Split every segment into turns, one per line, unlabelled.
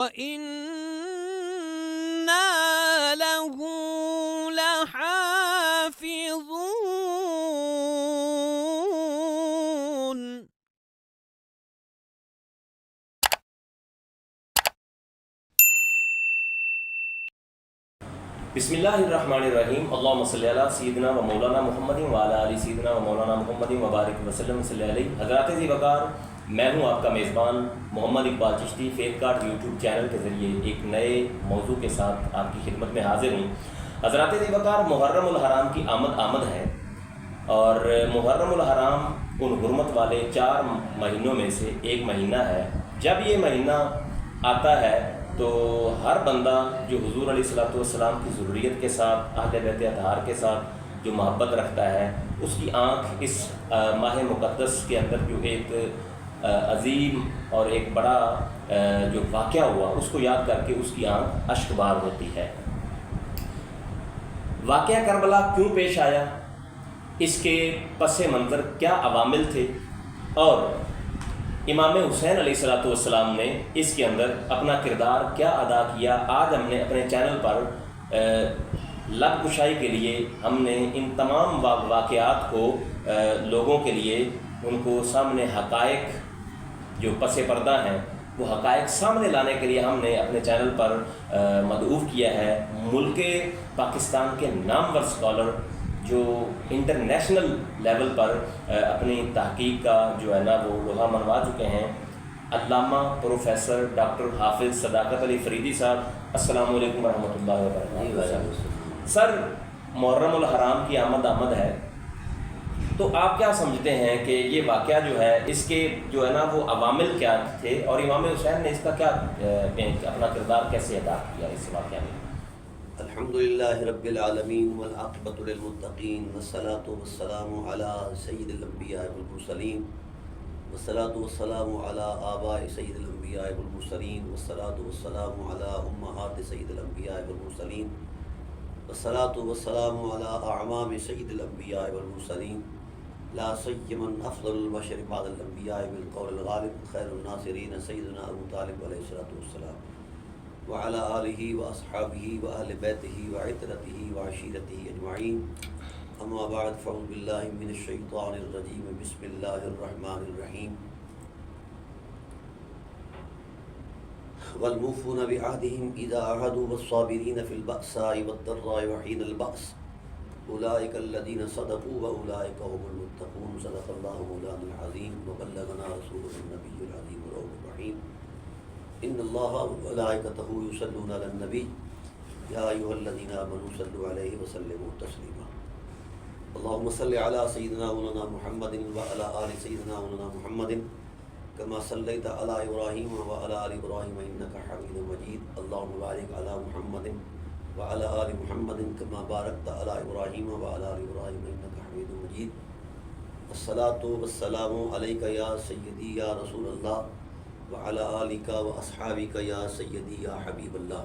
وَإِنَّا لَهُ لَحَافِظُونَ.
بسم اللہ الرحمن الرحیم. اللہم صلی علی سیدنا و مولانا محمد و علی آل سیدنا و مولانا محمد وبارک وسلم صلی علیہ. حضرات ذی وقار، میں ہوں آپ کا میزبان Muhammad Iqbal Chishti. Faith card YouTube channel کے ذریعے ایک نئے موضوع کے ساتھ آپ کی خدمت میں حاضر ہوں. حضرات ذی وقار، محرم الحرام کی آمد ہے، اور محرم الحرام ان حرمت والے 4 مہینوں میں سے ایک مہینہ ہے. جب یہ مہینہ آتا ہے تو ہر بندہ جو حضور علیہ والسلام کی ضروریت کے ساتھ، اہل بیت اطہار کے ساتھ جو محبت رکھتا ہے، اس کی آنکھ اس ماہ مقدس کے اندر جو ایک عظیم اور ایک بڑا جو واقعہ ہوا، اس کو یاد کر کے اس کی آنکھ اشک بار ہوتی ہے. واقعہ کربلا کیوں پیش آیا، اس کے پس منظر کیا عوامل تھے، اور امام حسین علیہ والسلام نے اس کے اندر اپنا کردار کیا ادا کیا. آج ہم نے اپنے چینل پر لب کشائی کے لیے ہم نے ان تمام واقعات کو لوگوں کے لیے، ان کو سامنے حقائق جو پس پردہ ہیں وہ حقائق سامنے لانے کے لیے ہم نے اپنے چینل پر مدعو کیا ہے ملک پاکستان کے نامور اسکالر جو انٹرنیشنل لیول پر اپنی تحقیق کا جو ہے نا وہ لوہا منوا چکے ہیں. علامہ پروفیسر ڈاکٹر حافظ صداقت علی فریدی صاحب، السلام علیکم ورحمۃ اللہ وبرکاتہ. سر، محرم الحرام کی آمد ہے، تو آپ کیا سمجھتے ہیں کہ یہ واقعہ جو ہے اس کے جو ہے نا وہ عوامل کیا تھے، اور امام حسین نے اس کا کیا اپنا کردار کیسے ادا کیا اس واقعہ میں؟
الحمدللہ رب العالمین والعاقبۃ للمتقین والصلاۃ والسلام علی سید الانبیاء والمرسلین والصلاۃ والسلام علی آباء سید الانبیاء والمرسلین والصلاۃ والسلام علی امہات سید الانبیاء والمرسلین والصلاۃ والسلام علی اعمام سید الانبیاء والمرسلین لا سیما افضل البشر بعد الانبیاء بالقول الغالب خیر الناصرین سیدنا ابو طالب علیہ الصلوۃ والسلام وعلى آلہ واصحابہ واہل بیتہ وعترتہ وعشیرتہ اجمعین. اما بعد، فاعوذ باللہ من الشیطان الرجیم، بسم اللہ الرحمن الرحیم. والموفون بعہدہم اذا عاہدوا والصابرین فی البأساء والضراء وحین البأس اولئک الذین صدقوا واولئک هم المتقون. صدق اللہ مولانا العظیم وبلغنا رسولہ النبی العظیم الرؤوف الرحیم. ان اللہ وملائکتہ یصلون علی النبی یا ایھا الذین آمنوا صلوا علیہ وسلموا تسلیما. اللہم صل علی سیدنا مولانا محمد وعلی آل سیدنا مولانا محمد کما صلیت علی ابراہیم وعلی آل ابراہیم انک حمید مجید. اللہم بارک علی محمد وعلی آل محمد کما بارکت علی ابراہیم وعلی آل ابراہیم انک حمید مجید. الصلاۃ والسلام علیک یا سیدی یا رسول اللہ وعلی آلک واصحابک یا سیدی یا حبیب اللہ.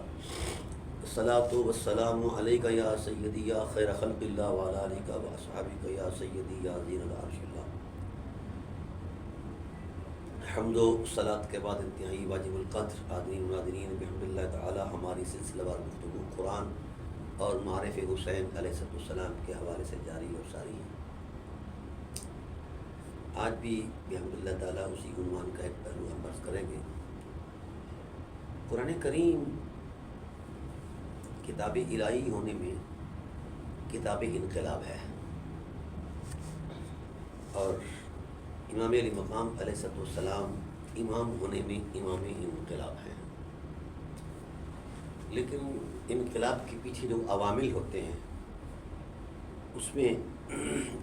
الصلاۃ والسلام علیک یا سیدی یا خیر خلق اللہ وعلی آلک واصحابک یا سیدی یا زین العرش اللہ. حمد و صلاۃ کے بعد انتہائی واجب القدر آدرین ناظرین، بحمد اللہ تعالی ہماری سلسلہ وار گفتگو قرآن اور معارف حسین علیہ السلام کے حوالے سے جاری اور ساری ہے. آج بھی بحمد اللہ تعالیٰ اسی عنوان کا ایک پہلو ہم عرض کریں گے. قرآن کریم کتاب الہی ہونے میں کتاب انقلاب ہے، اور امام علی مقام علیہ السلام امام ہونے میں امام انقلاب ہیں. لیکن انقلاب کے پیچھے جو عوامل ہوتے ہیں اس میں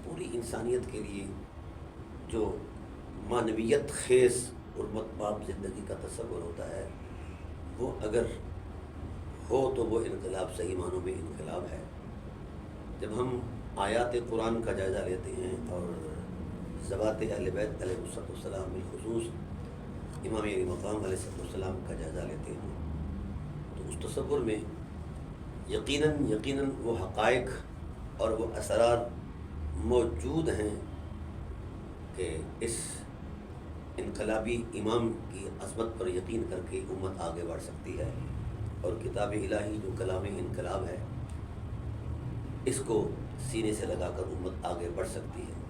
پوری انسانیت کے لیے جو معنویت خیز حرمت باب زندگی کا تصور ہوتا ہے، وہ اگر ہو تو وہ انقلاب صحیح معنوں میں انقلاب ہے. جب ہم آیات قرآن کا جائزہ لیتے ہیں اور ذوات اہل بیت علیہ السلام بالخصوص امام علی مقام علیہ السلام کا جائزہ لیتے ہیں، تو اس تصور میں یقیناً وہ حقائق اور وہ اسرار موجود ہیں کہ اس انقلابی امام کی عظمت پر یقین کر کے امت آگے بڑھ سکتی ہے، اور کتاب الہی جو کلام انقلاب ہے اس کو سینے سے لگا کر امت آگے بڑھ سکتی ہے۔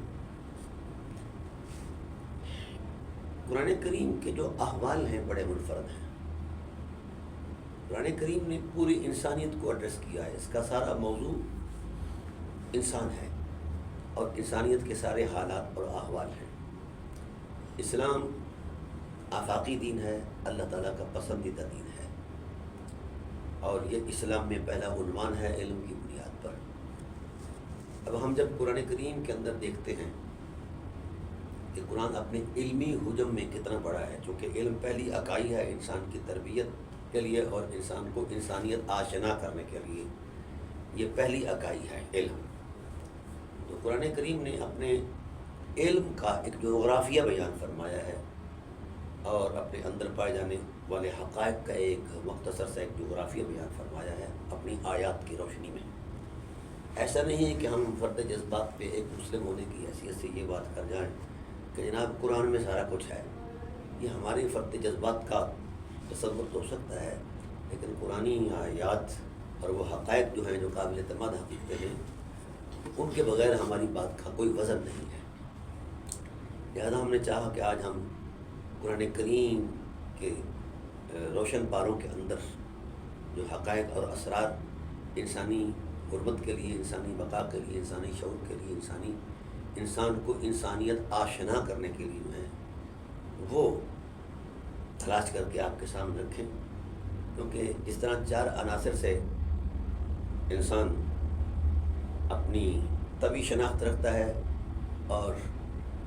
قرآن کریم کے جو احوال ہیں بڑے منفرد ہیں۔ قرآن کریم نے پوری انسانیت کو ایڈریس کیا ہے، اس کا سارا موضوع انسان ہے اور انسانیت کے سارے حالات اور احوال ہیں۔ اسلام آفاقی دین ہے، اللہ تعالیٰ کا پسندیدہ دین ہے، اور یہ اسلام میں پہلا عنوان ہے علم کی بنیاد پر۔ اب ہم جب قرآن کریم کے اندر دیکھتے ہیں کہ قرآن اپنے علمی حجم میں کتنا بڑا ہے، چونکہ علم پہلی اکائی ہے انسان کی تربیت کے لیے اور انسان کو انسانیت آشنا کرنے کے لیے، یہ پہلی اکائی ہے علم۔ تو قرآن کریم نے اپنے علم کا ایک جغرافیہ بیان فرمایا ہے اور اپنے اندر پائے جانے والے حقائق کا ایک مختصر سا ایک جغرافیہ بیان فرمایا ہے اپنی آیات کی روشنی میں۔ ایسا نہیں ہے کہ ہم فرد جذبات پہ ایک مسلم ہونے کی حیثیت سے یہ بات کر جائیں کہ جناب قرآن میں سارا کچھ ہے، یہ ہمارے فرد جذبات کا تصور تو ہو سکتا ہے، لیکن قرآنی آیات اور وہ حقائق جو ہیں جو قابل اعتماد حقیقتیں ہیں ان کے بغیر ہماری بات کا کوئی وزن نہیں ہے۔ لہذا ہم نے چاہا کہ آج ہم قرآن کریم کے روشن پاروں کے اندر جو حقائق اور اسرار انسانی غربت کے لیے، انسانی بقا کے لیے، انسانی شعور کے لیے، انسان کو انسانیت آشنا کرنے کے لیے جو ہیں وہ تلاش کر کے آپ کے سامنے رکھیں، کیونکہ جس طرح 4 عناصر سے انسان اپنی طبعی شناخت رکھتا ہے اور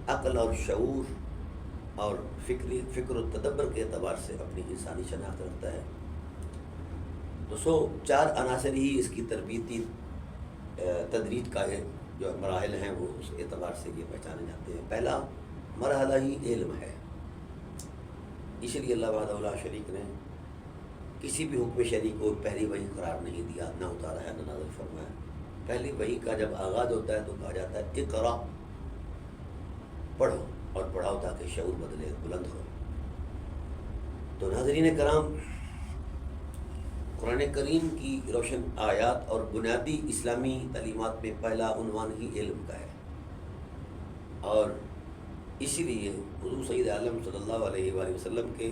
عقل اور شعور اور فکر و تدبر کے اعتبار سے اپنی انسانی شناخت رکھتا ہے، تو 4 عناصر ہی اس کی تربیتی تدریج کا جو مراحل ہیں وہ اس اعتبار سے یہ پہچانے جاتے ہیں۔ پہلا مرحلہ ہی علم ہے، اس لیے اللہ وحدہ لا شریک نے کسی بھی حکم شرعی کو پہلی وحی قرار نہیں دیا، نہ اتارا ہے نہ نازل فرمایا۔ پہلی وحی کا جب آغاز ہوتا ہے تو کہا جاتا ہے اقرا، پڑھو اور پڑھاؤ تاکہ شعور بدلے، بلند ہو۔ تو ناظرین کرام، قرآن کریم کی روشن آیات اور بنیادی اسلامی تعلیمات میں پہلا عنوان ہی علم کا ہے، اور اسی لیے حضور سید عالم صلی اللہ علیہ وآلہ وسلم کے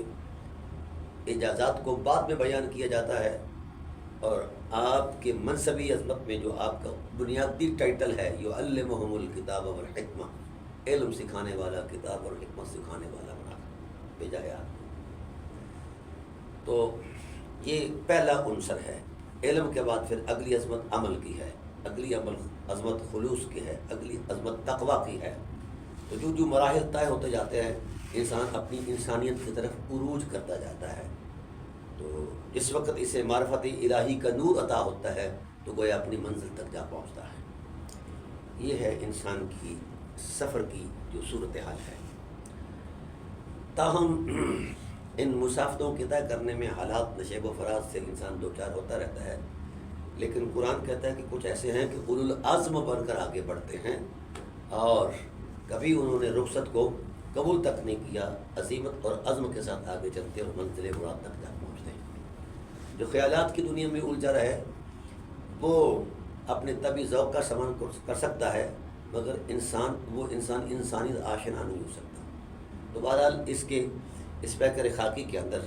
اعجازات کو بعد میں بیان کیا جاتا ہے، اور آپ کے منصبی عظمت میں جو آپ کا بنیادی ٹائٹل ہے یعلمہم الکتاب والحکمہ، علم سکھانے والا، کتاب اور حکمت سکھانے والا بنا بھیجا ہے آپ کو۔ تو یہ پہلا عنصر ہے۔ علم کے بعد پھر اگلی عظمت عمل کی ہے، اگلی عظمت خلوص کی ہے، اگلی عظمت تقویٰ کی ہے۔ تو جو مراحل طے ہوتے جاتے ہیں انسان اپنی انسانیت کی طرف عروج کرتا جاتا ہے۔ تو جس وقت اسے معرفت الہی کا نور عطا ہوتا ہے تو گویا اپنی منزل تک جا پہنچتا ہے۔ یہ ہے انسان کی سفر کی جو صورتحال ہے۔ تاہم ان مسافتوں کے طے کرنے میں حالات نشیب و فراز سے انسان دوچار ہوتا رہتا ہے، لیکن قرآن کہتا ہے کہ کچھ ایسے ہیں کہ اولو العزم بن کر آگے بڑھتے ہیں اور کبھی انہوں نے رخصت کو قبول تک نہیں کیا، عزیمت اور عزم کے ساتھ آگے چلتے اور منزل مراد تک جا پہنچتے ہیں۔ جو خیالات کی دنیا میں الجھا رہے وہ اپنے طبعی ذوق کا سامان کر سکتا ہے، مگر انسانیت آشنا نہیں ہو سکتا۔ تو بہرحال اس پیکر خاکی کے اندر،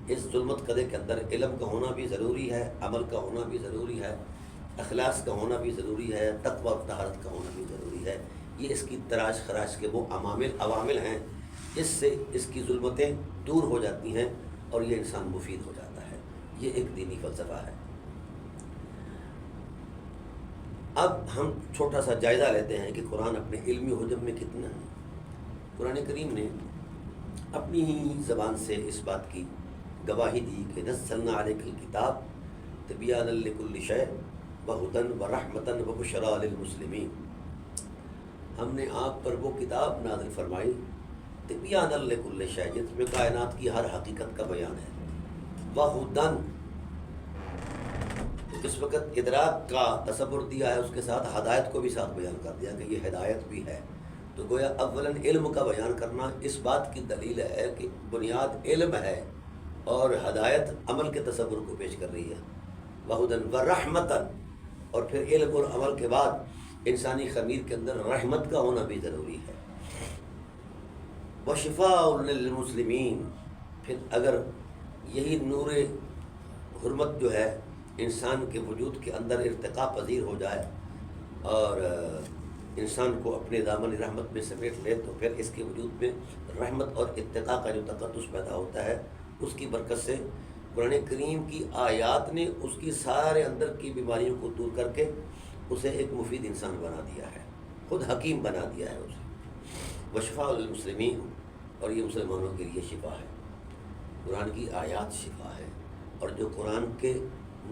اس ظلمت قدے کے اندر علم کا ہونا بھی ضروری ہے، عمل کا ہونا بھی ضروری ہے، اخلاص کا ہونا بھی ضروری ہے، تقویٰ اور طہارت کا ہونا بھی ضروری ہے۔ یہ اس کی تراش خراش کے وہ عوامل ہیں جس سے اس کی ظلمتیں دور ہو جاتی ہیں اور یہ انسان مفید ہو جاتا ہے۔ یہ ایک دینی فلسفہ ہے۔ اب ہم چھوٹا سا جائزہ لیتے ہیں کہ قرآن اپنے علمی حجم میں کتنا ہے۔ قرآن کریم نے اپنی ہی زبان سے اس بات کی گواہی دی کہ نزلنا علیک الکتاب تبیانا لکل شیء وہدی ورحمۃ وبشریٰ للمسلمین۔ ہم نے آپ پر وہ کتاب نازل فرمائی تبیانا لکل شیء، جس میں کائنات کی ہر حقیقت کا بیان ہے، وہدی، جس وقت ادراک کا تصور دیا ہے اس کے ساتھ ہدایت کو بھی ساتھ بیان کر دیا کہ یہ ہدایت بھی ہے، تو گویا اولاً علم کا بیان کرنا اس بات کی دلیل ہے کہ بنیاد علم ہے اور ہدایت عمل کے تصور کو پیش کر رہی ہے، وہدن و رحمتن، اور پھر علم اور عمل کے بعد انسانی خمیر کے اندر رحمت کا ہونا بھی ضروری ہے۔ وشفاء للمسلمین، پھر اگر یہی نور حرمت جو ہے انسان کے وجود کے اندر ارتقا پذیر ہو جائے اور انسان کو اپنے دامن رحمت میں سمیٹ لے، تو پھر اس کے وجود میں رحمت اور اتقاء کا جو تقدس پیدا ہوتا ہے، اس کی برکت سے قرآن کریم کی آیات نے اس کی سارے اندر کی بیماریوں کو دور کر کے اسے ایک مفید انسان بنا دیا ہے، خود حکیم بنا دیا ہے اسے۔ وشفاء للمسلمین، اور یہ مسلمانوں کے لیے شفا ہے، قرآن کی آیات شفا ہے، اور جو قرآن کے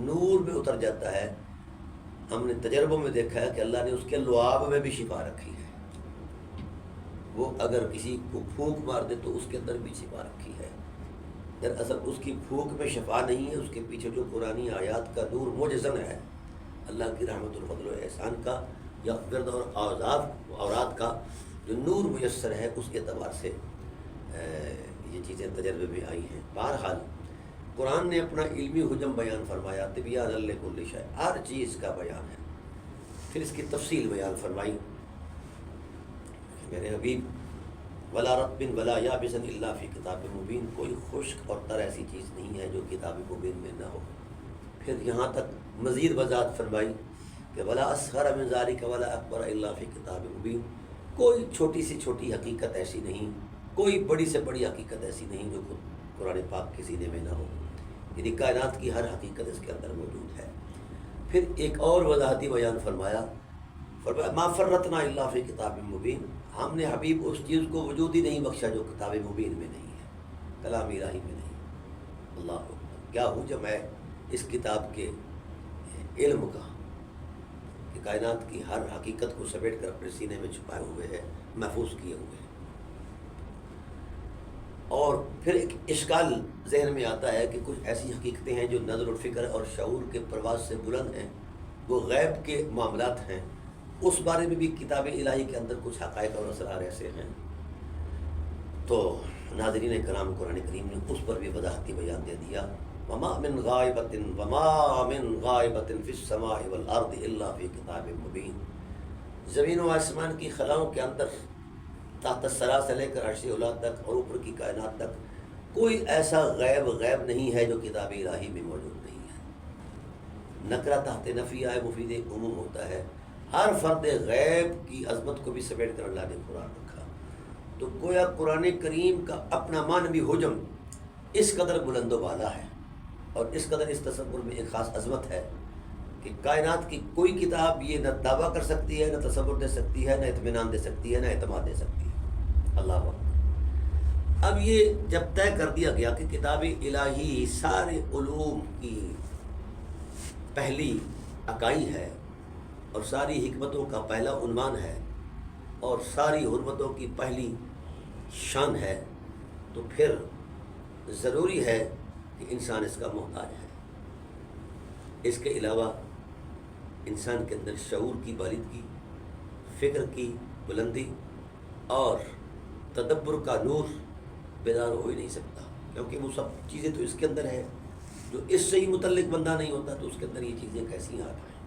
نور میں اتر جاتا ہے، ہم نے تجربوں میں دیکھا ہے کہ اللہ نے اس کے لعاب میں بھی شفا رکھی ہے، وہ اگر کسی کو پھونک مار دے تو اس کے اندر بھی شفا رکھی ہے۔ دراصل اس کی پھونک میں شفا نہیں ہے، اس کے پیچھے جو قرآنی آیات کا نور مجزن ہے، اللہ کی رحمت الفضل و احسان کا یا ورد اور اوراد کا جو نور میسر ہے، اس اعتبار سے یہ چیزیں تجربے میں آئی ہیں۔ بہرحال قرآن نے اپنا علمی حجم بیان فرمایا، تبیان لکل شیء، ہر چیز کا بیان ہے، پھر اس کی تفصیل بیان فرمائی۔ میرے حبیب، ولا رطب ولا یابس الا فی کتاب مبین، کوئی خشک اور تر ایسی چیز نہیں ہے جو کتاب مبین میں نہ ہو۔ پھر یہاں تک مزید وضاحت فرمائی کہ ولا اصغر من ذلک ولا اکبر الا فی کتاب مبین، کوئی چھوٹی سے چھوٹی حقیقت ایسی نہیں، کوئی بڑی سے بڑی حقیقت ایسی نہیں جو خود قرآن پاک کے سینے میں نہ ہو، یعنی کائنات کی ہر حقیقت اس کے اندر موجود ہے۔ پھر ایک اور وضاحتی بیان فرمایا ما فرطنا الا فی کتاب مبین، ہم نے حبیب اس چیز کو وجود ہی نہیں بخشا جو کتاب مبین میں نہیں ہے، کلام الہی میں نہیں۔ اللہ اکبر، کیا حجم ہے اس کتاب کے علم کا کہ کائنات کی ہر حقیقت کو سمیٹ کر اپنے سینے میں چھپائے ہوئے ہے، محفوظ کیے ہوئے ہیں۔ اور پھر ایک اشکال ذہن میں آتا ہے کہ کچھ ایسی حقیقتیں ہیں جو نظر الفکر اور شعور کے پرواز سے بلند ہیں، وہ غیب کے معاملات ہیں، اس بارے میں بھی کتاب الہی کے اندر کچھ حقائق اور اسرار ایسے ہیں۔ تو ناظرین کرام، قرآن کریم نے اس پر بھی وضاحتی بیان دے دیا، وما من غائبۃ فی السماء والارض الا فی کتاب مبین، زمین و آسمان کی خلاؤں کے اندر تحت الثری سے لے کر عرش اولا تک اور اوپر کی کائنات تک کوئی ایسا غیب نہیں ہے جو کتاب الہی میں موجود نہیں ہے۔ نکرہ تحت نفی آئے مفید عموم ہوتا ہے، ہر فرد غیب کی عظمت کو بھی سمیٹ کر اللہ نے قرآن رکھا۔ تو گویا قرآن کریم کا اپنا معنوی حجم اس قدر بلند و بالا ہے، اور اس قدر اس تصور میں ایک خاص عظمت ہے کہ کائنات کی کوئی کتاب یہ نہ دعویٰ کر سکتی ہے، نہ تصور دے سکتی ہے، نہ اطمینان دے سکتی ہے، نہ اعتماد دے سکتی ہے۔ اللہ اکبر۔ اب یہ جب طے کر دیا گیا کہ کتاب الہی سارے علوم کی پہلی اکائی ہے اور ساری حکمتوں کا پہلا عنوان ہے اور ساری حرمتوں کی پہلی شان ہے، تو پھر ضروری ہے کہ انسان اس کا محتاج ہے۔ اس کے علاوہ انسان کے اندر شعور کی بالغی، فکر کی بلندی اور تدبر کا نور بیدار ہو ہی نہیں سکتا، کیونکہ وہ سب چیزیں تو اس کے اندر ہے۔ جو اس سے ہی متعلق بندہ نہیں ہوتا تو اس کے اندر یہ چیزیں کیسی آ پائیں؟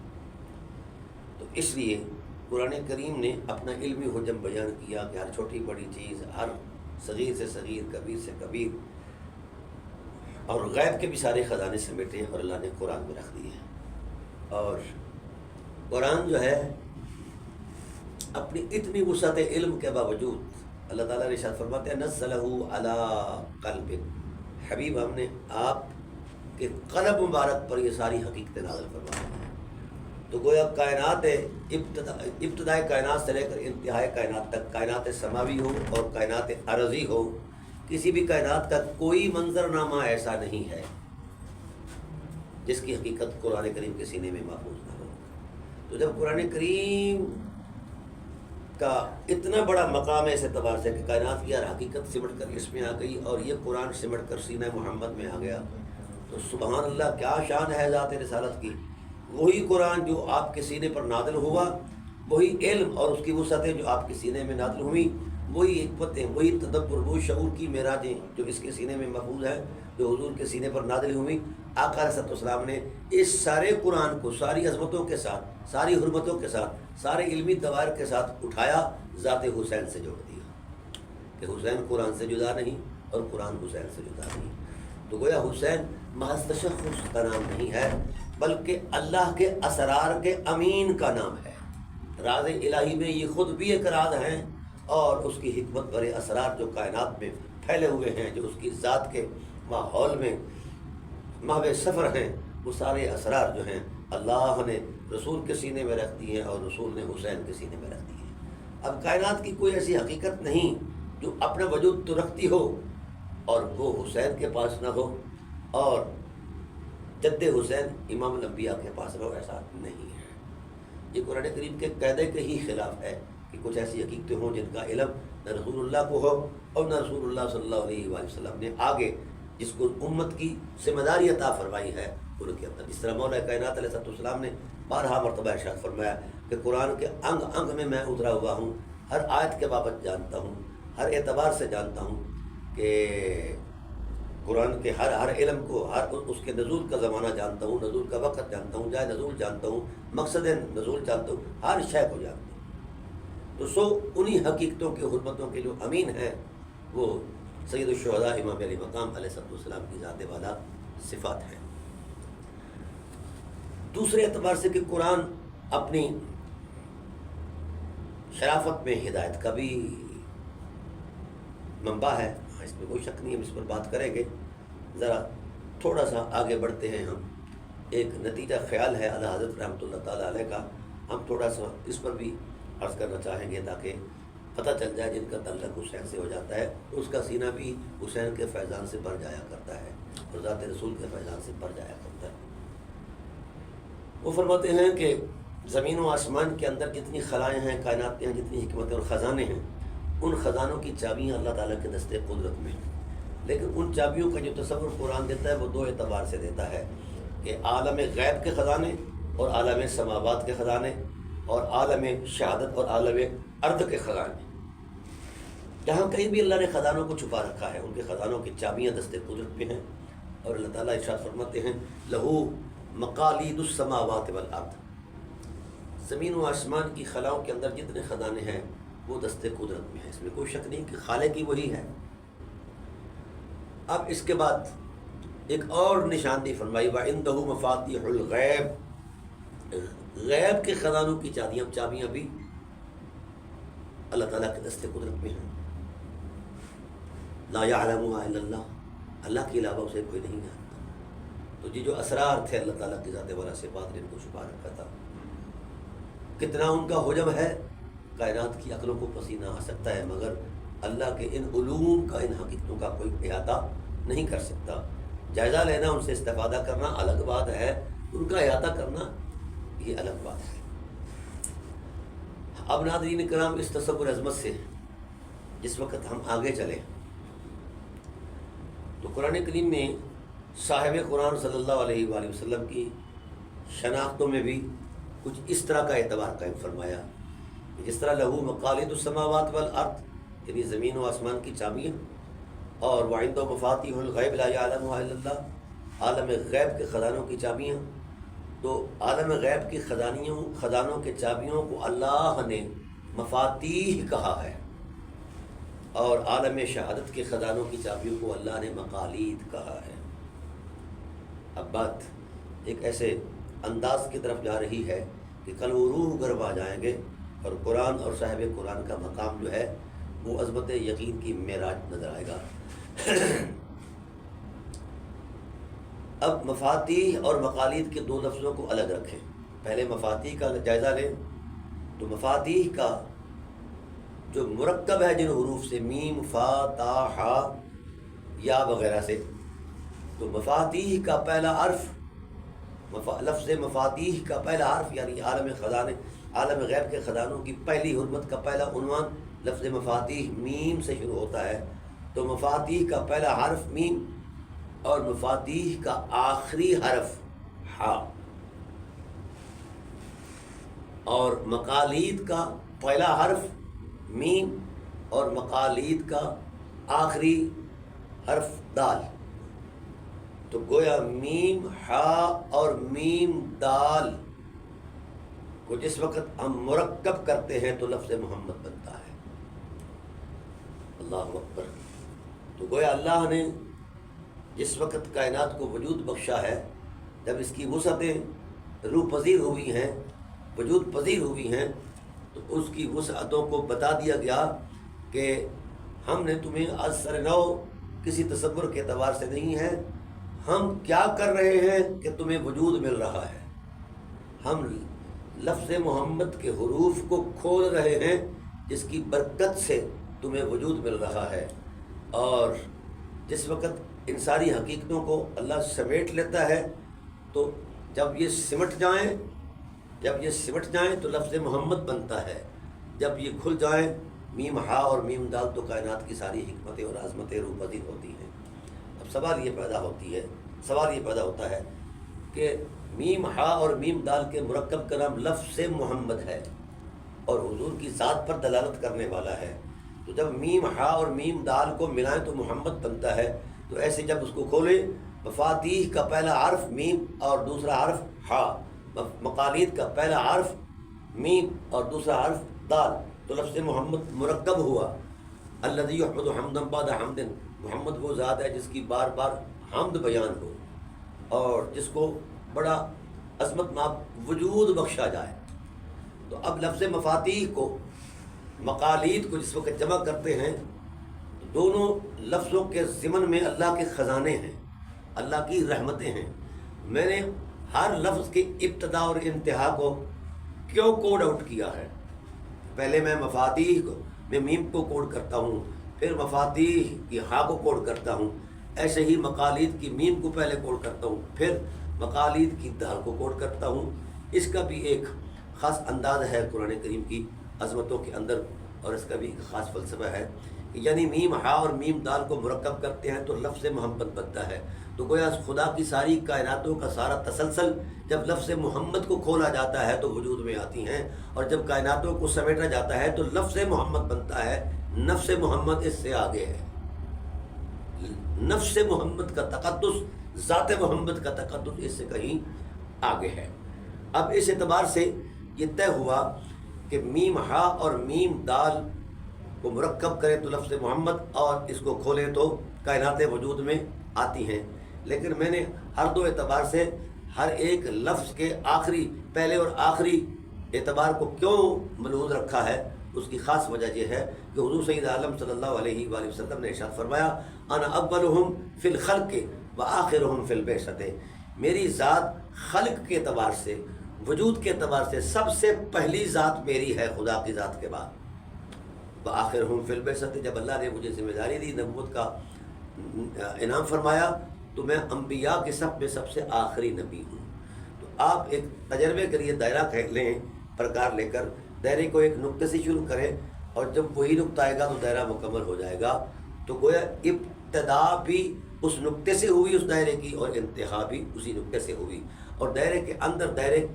تو اس لیے قرآن کریم نے اپنا علمی حجم بیان کیا کہ ہر چھوٹی بڑی چیز، ہر صغیر سے صغیر، کبیر سے کبیر، اور غیب کے بھی سارے خزانے سمیٹے اور اللہ نے قرآن میں رکھ دیے۔ اور قرآن جو ہے اپنی اتنی وسعت علم کے باوجود اللہ تعالیٰ نے ارشاد فرماتے ہیں نزلہ علی قلبک، حبیب ہم نے آپ کے قلب مبارک پر یہ ساری حقیقتیں نازل فرمائی ہیں۔ تو گویا کائنات ابتدائے کائنات سے لے کر انتہائی کائنات تک، کائنات سماوی ہو اور کائنات ارضی ہو، کسی بھی کائنات کا کوئی منظرنامہ ایسا نہیں ہے جس کی حقیقت قرآن کریم کے سینے میں محفوظ نہ ہو۔ تو جب قرآن کریم کا اتنا بڑا مقام ہے اس اعتبار سے کہ کائنات کی ہر حقیقت سمٹ کر اس میں آ گئی اور یہ قرآن سمٹ کر سینہ محمد میں آ گیا، تو سبحان اللہ، کیا شان ہے ذات رسالت کی۔ وہی قرآن جو آپ کے سینے پر نازل ہوا وہی علم اور اس کی وسعتیں جو آپ کے سینے میں نازل ہوئیں، وہی حکمتیں، وہی تدبر، وہ شعور کی معراجیں جو اس کے سینے میں محفوظ ہیں، جو حضور کے سینے پر نازل ہوئیں۔ آقا علیہ السلام نے اس سارے قرآن کو ساری عظمتوں کے ساتھ، ساری حرمتوں کے ساتھ، سارے علمی دوائر کے ساتھ اٹھایا، ذات حسین سے جوڑ دیا کہ حسین قرآن سے جدا نہیں اور قرآن حسین سے جدا نہیں۔ تو گویا حسین محض تشخص کا نام نہیں ہے، بلکہ اللہ کے اسرار کے امین کا نام ہے۔ راز الہی میں یہ خود بھی ایک راز ہیں، اور اس کی حکمت بھرے اسرار جو کائنات میں پھیلے ہوئے ہیں، جو اس کی ذات کے ماحول میں محو سفر ہیں، وہ سارے اسرار جو ہیں اللہ نے رسول کے سینے میں رکھ دی ہیں اور رسول نے حسین کے سینے میں رکھ دی ہیں۔ اب کائنات کی کوئی ایسی حقیقت نہیں جو اپنا وجود تو رکھتی ہو اور وہ حسین کے پاس نہ ہو، اور جد حسین امام الانبیاء کے پاس نہ ہو، ایسا نہیں ہے۔ یہ قرآن کریم کے قاعدے کے ہی خلاف ہے کہ کچھ ایسی حقیقتیں ہوں جن کا علم نہ رسول اللہ کو ہو اور نہ رسول اللہ صلی اللہ علیہ وآلہ وسلم نے آگے جس کو امت کی ذمہ داری عطا فرمائی ہے ان کے اندر۔ جس طرح مولا کائنات علیہ السلام نے بارہا مرتبہ ارشاد فرمایا کہ قرآن کے انگ انگ میں اترا ہوا ہوں، ہر آیت کے بابت جانتا ہوں، ہر اعتبار سے جانتا ہوں کہ قرآن کے ہر علم کو، ہر اس کے نزول کا زمانہ جانتا ہوں، نزول کا وقت جانتا ہوں، جائے نزول جانتا ہوں، مقصد نزول جانتا ہوں، ہر شے کو جانتا ہوں۔ تو سو انہی حقیقتوں کے حرمتوں کے جو امین ہیں وہ سید الشہداء امام علی مقام علیہ السلام کی ذات والا صفات ہیں۔ دوسرے اعتبار سے کہ قرآن اپنی شرافت میں ہدایت کا بھی منبع ہے، اس میں کوئی شک نہیں، ہم اس پر بات کریں گے۔ ذرا تھوڑا سا آگے بڑھتے ہیں، ہم ایک نتیجہ خیال ہے اعلیٰ حضرت رحمۃ اللہ تعالیٰ علیہ کا، ہم تھوڑا سا اس پر بھی عرض کرنا چاہیں گے تاکہ پتہ چل جائے جن کا تعلق حسین سے ہو جاتا ہے اس کا سینہ بھی حسین کے فیضان سے بھر جایا کرتا ہے اور ذات رسول کے فیضان سے بھر جایا کرتا ہے۔ وہ فرماتے ہیں کہ زمین و آسمان کے اندر جتنی خلائیں ہیں، کائنات ہیں، جتنی حکمتیں اور خزانے ہیں، ان خزانوں کی چابیاں اللہ تعالیٰ کے دستے قدرت میں ہیں، لیکن ان چابیوں کا جو تصور قرآن دیتا ہے وہ دو اعتبار سے دیتا ہے کہ عالم غیب کے خزانے اور عالم سماوات کے خزانے اور عالم شہادت اور عالم ارض کے خزانے۔ جہاں کہیں بھی اللہ نے خزانوں کو چھپا رکھا ہے ان کے خزانوں کی چابیاں دستے قدرت پہ ہیں، اور اللہ تعالیٰ ارشاد فرماتے ہیں لہو مقالید السماوات والارض، زمین و آسمان کی خلاؤں کے اندر جتنے خزانے ہیں وہ دستے قدرت میں ہیں، اس میں کوئی شک نہیں کہ خالق ہی وہی ہے۔ اب اس کے بعد ایک اور نشاندہی فرمائی وَعِندَهُ مَفَاتِحُ الْغَیْبِ، غیب کے خزانوں کی چابیاں بھی اللہ تعالیٰ کے دستے قدرت میں ہیں۔ لا يعلمها الا اللہ، اللہ کے علاوہ اسے کوئی نہیں جانتا۔ تو یہ جو اسرار تھے اللہ تعالیٰ کی ذات والا صفات نے ان کو چھپا رکھا تھا، کتنا ان کا حجم ہے کائنات کی عقلوں کو پسینہ آ سکتا ہے، مگر اللہ کے ان علوم کا، ان حقیقتوں کا کوئی احاطہ نہیں کر سکتا۔ جائزہ لینا، ان سے استفادہ کرنا الگ بات ہے، ان کا احاطہ کرنا یہ الگ بات ہے۔ اب ناظرین کرام، اس تصور عظمت سے جس وقت ہم آگے چلیں تو قرآن کریم میں صاحب قرآن صلی اللہ علیہ وآلہ وسلم کی شناختوں میں بھی کچھ اس طرح کا اعتبار قائم فرمایا، جس طرح لہو مقالید السماوات والارض، یعنی زمین و آسمان کی چابیاں، اور وعنده مفاتیح الغیب لا یعلمها الا اللہ، عالم غیب کے خزانوں کی چابیاں۔ تو عالم غیب کی خزانوں کے چابیوں کو اللہ نے مفاتیح کہا ہے، اور عالم شہادت کے خزانوں کی چابیوں کو اللہ نے مقالید کہا ہے۔ اب بات ایک ایسے انداز کی طرف جا رہی ہے کہ کل وہ روح گرم آ جائیں گے اور قرآن اور صاحب قرآن کا مقام جو ہے وہ عظمت یقین کی معراج نظر آئے گا۔ اب مفاتیح اور مقالید کے دو لفظوں کو الگ رکھیں، پہلے مفاتیح کا جائزہ لیں۔ تو مفاتیح کا جو مرکب ہے جن حروف سے، میم، فا، تا، ہا، یا وغیرہ سے، تو مفاتیح کا پہلا حرف، لفظ مفاتیح کا پہلا حرف یعنی عالم غیب کے خزانوں کی پہلی حرمت کا پہلا عنوان لفظ مفاتیح میم سے شروع ہوتا ہے۔ تو مفاتیح کا پہلا حرف میم اور مفاتیح کا آخری حرف ہا۔ اور مقالید کا پہلا حرف میم اور مقالید کا آخری حرف دال، تو گویا میم ہا اور میم دال کو جس وقت ہم مرکب کرتے ہیں تو لفظ محمد بنتا ہے۔ اللہ اکبر۔ تو گویا اللہ نے جس وقت کائنات کو وجود بخشا ہے، جب اس کی وسعتیں روح پذیر ہوئی ہیں، وجود پذیر ہوئی ہیں، تو اس کی وسعتوں کو بتا دیا گیا کہ ہم نے تمہیں از سر نو کسی تصور کے اعتبار سے نہیں ہے، ہم کیا کر رہے ہیں کہ تمہیں وجود مل رہا ہے، ہم لفظ محمد کے حروف کو کھول رہے ہیں جس کی برکت سے تمہیں وجود مل رہا ہے۔ اور جس وقت ان ساری حقیقتوں کو اللہ سمیٹ لیتا ہے تو جب یہ سمٹ جائیں تو لفظ محمد بنتا ہے، جب یہ کھل جائیں میم ہا اور میم دال تو کائنات کی ساری حکمتیں اور عظمتیں روح پذیر ہوتی ہیں۔ اب سوال یہ پیدا ہوتا ہے کہ میم ہا اور میم دال کے مرکب کا نام لفظ محمد ہے اور حضور کی ذات پر دلالت کرنے والا ہے، تو جب میم ہا اور میم دال کو ملائیں تو محمد بنتا ہے۔ تو ایسے جب اس کو کھولیں، مفاتیح کا پہلا حرف میم اور دوسرا حرف ہا، مقالید کا پہلا حرف میم اور دوسرا حرف دال، تو لفظ محمد مرکب ہوا۔ الذی یحمد حمدا بعد حمد، محمد وہ ذات ہے جس کی بار بار حمد بیان ہو اور جس کو بڑا عظمت ناک وجود بخشا جائے۔ تو اب لفظ مفاتیح کو، مقالید کو جس وقت جمع کرتے ہیں تو دونوں لفظوں کے ضمن میں اللہ کے خزانے ہیں، اللہ کی رحمتیں ہیں۔ میں نے ہر لفظ کی ابتدا اور انتہا کو کیوں کوڈ آؤٹ کیا ہے؟ پہلے میں مفاتیح کو، میں میم کو کوڈ کرتا ہوں، پھر مفاتیح کی ہا کو کوڈ کرتا ہوں، ایسے ہی مقالید کی میم کو پہلے کوڈ کرتا ہوں، پھر مقالید کی دال کو کوڈ کرتا ہوں۔ اس کا بھی ایک خاص انداز ہے قرآن کریم کی عظمتوں کے اندر، اور اس کا بھی ایک خاص فلسفہ ہے، یعنی میم ہا اور میم دال کو مرکب کرتے ہیں تو لفظ محمد بنتا ہے۔ تو گویا خدا کی ساری کائناتوں کا سارا تسلسل جب لفظ محمد کو کھولا جاتا ہے تو وجود میں آتی ہیں، اور جب کائناتوں کو سمیٹا جاتا ہے تو لفظ محمد بنتا ہے۔ نفس محمد اس سے آگے ہے، نفس محمد کا تقدس، ذات محمد کا تقدس اس سے کہیں آگے ہے۔ اب اس اعتبار سے یہ طے ہوا کہ میم ہا اور میم دال کو مرکب کریں تو لفظ محمد، اور اس کو کھولیں تو کائنات وجود میں آتی ہیں۔ لیکن میں نے ہر دو اعتبار سے ہر ایک لفظ کے آخری، پہلے اور آخری اعتبار کو کیوں ملحوظ رکھا ہے، اس کی خاص وجہ یہ ہے کہ حضور سید عالم صلی اللہ علیہ وآلہ وسلم نے ارشاد فرمایا، انا اولہم فی الخلق و آخرہم فی البعثۃ، میری ذات خلق کے اعتبار سے، وجود کے اعتبار سے سب سے پہلی ذات میری ہے خدا کی ذات کے بعد۔ وآخرہم فی البعثۃ، جب اللہ نے مجھے ذمہ داری دی، نبوت کا انعام فرمایا، تو میں انبیاء کے سب میں سب سے آخری نبی ہوں۔ تو آپ ایک تجربے کے لیے دائرہ لیں، پرکار لے کر دائرے کو ایک نقطے سے شروع کریں، اور جب وہی نقطہ آئے گا تو دائرہ مکمل ہو جائے گا۔ تو گویا ابتدا بھی اس نقطے سے ہوئی اس دائرے کی، اور انتہا بھی اسی نقطے سے ہوئی، اور دائرے کے اندر دائرے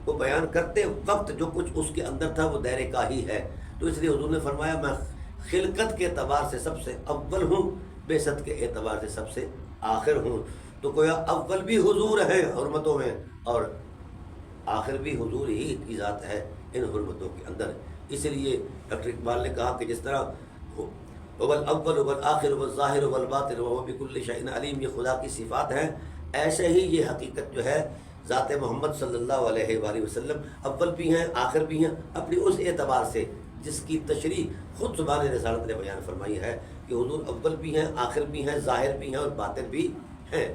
کو بیان کرتے وقت جو کچھ اس کے اندر تھا وہ دائرے کا ہی ہے۔ تو اس لیے حضور نے فرمایا، میں خلقت کے اعتبار سے سب سے اول ہوں، بعثت کے اعتبار سے سب سے آخر ہوں۔ تو گویا اول بھی حضور ہے حرمتوں میں، اور آخر بھی حضور ہی کی ذات ہے ان حرمتوں کے اندر۔ اس لیے ڈاکٹر اقبال نے کہا کہ جس طرح هو الاول هو الآخر هو الظاہر هو الباطن وهو بكل شيء علیم، یہ خدا کی صفات ہیں، ایسے ہی یہ حقیقت جو ہے ذات محمد صلی اللہ علیہ وآلہ وسلم اول بھی ہیں، آخر بھی ہیں، اپنی اس اعتبار سے جس کی تشریح خود زبان رسالت نے بیان فرمائی ہے کہ حضور اول بھی ہیں، آخر بھی ہیں، ظاہر بھی ہیں اور باطن بھی ہیں۔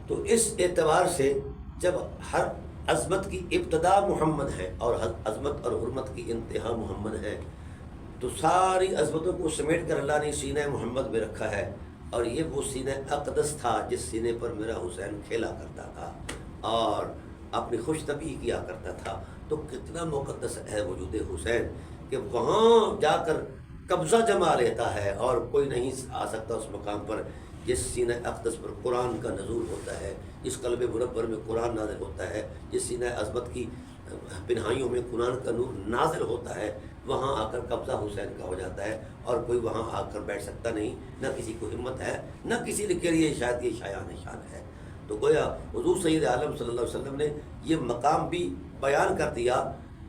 تو اس اعتبار سے جب ہر عظمت کی ابتدا محمد ہے اور عظمت اور حرمت کی انتہا محمد ہے، تو ساری عظمتوں کو سمیٹ کر اللہ نے سینہ محمد میں رکھا ہے، اور یہ وہ سینہ اقدس تھا جس سینے پر میرا حسین کھیلا کرتا تھا اور اپنی خوش طبعی کیا کرتا تھا۔ تو کتنا مقدس ہے وجود حسین کہ وہاں جا کر قبضہ جما لیتا ہے، اور کوئی نہیں آ سکتا اس مقام پر جس سینہ اقدس پر قرآن کا نزول ہوتا ہے، جس قلب منور میں قرآن نازل ہوتا ہے، جس سینہ عظمت کی پنہائیوں میں قرآن کا نور نازل ہوتا ہے، وہاں آ کر قبضہ حسین کا ہو جاتا ہے، اور کوئی وہاں آ کر بیٹھ سکتا نہیں، نہ کسی کو ہمت ہے، نہ کسی کے لیے شاید یہ شایان نشان ہے۔ تو گویا حضور سید عالم صلی اللہ علیہ وسلم نے یہ مقام بھی بیان کر دیا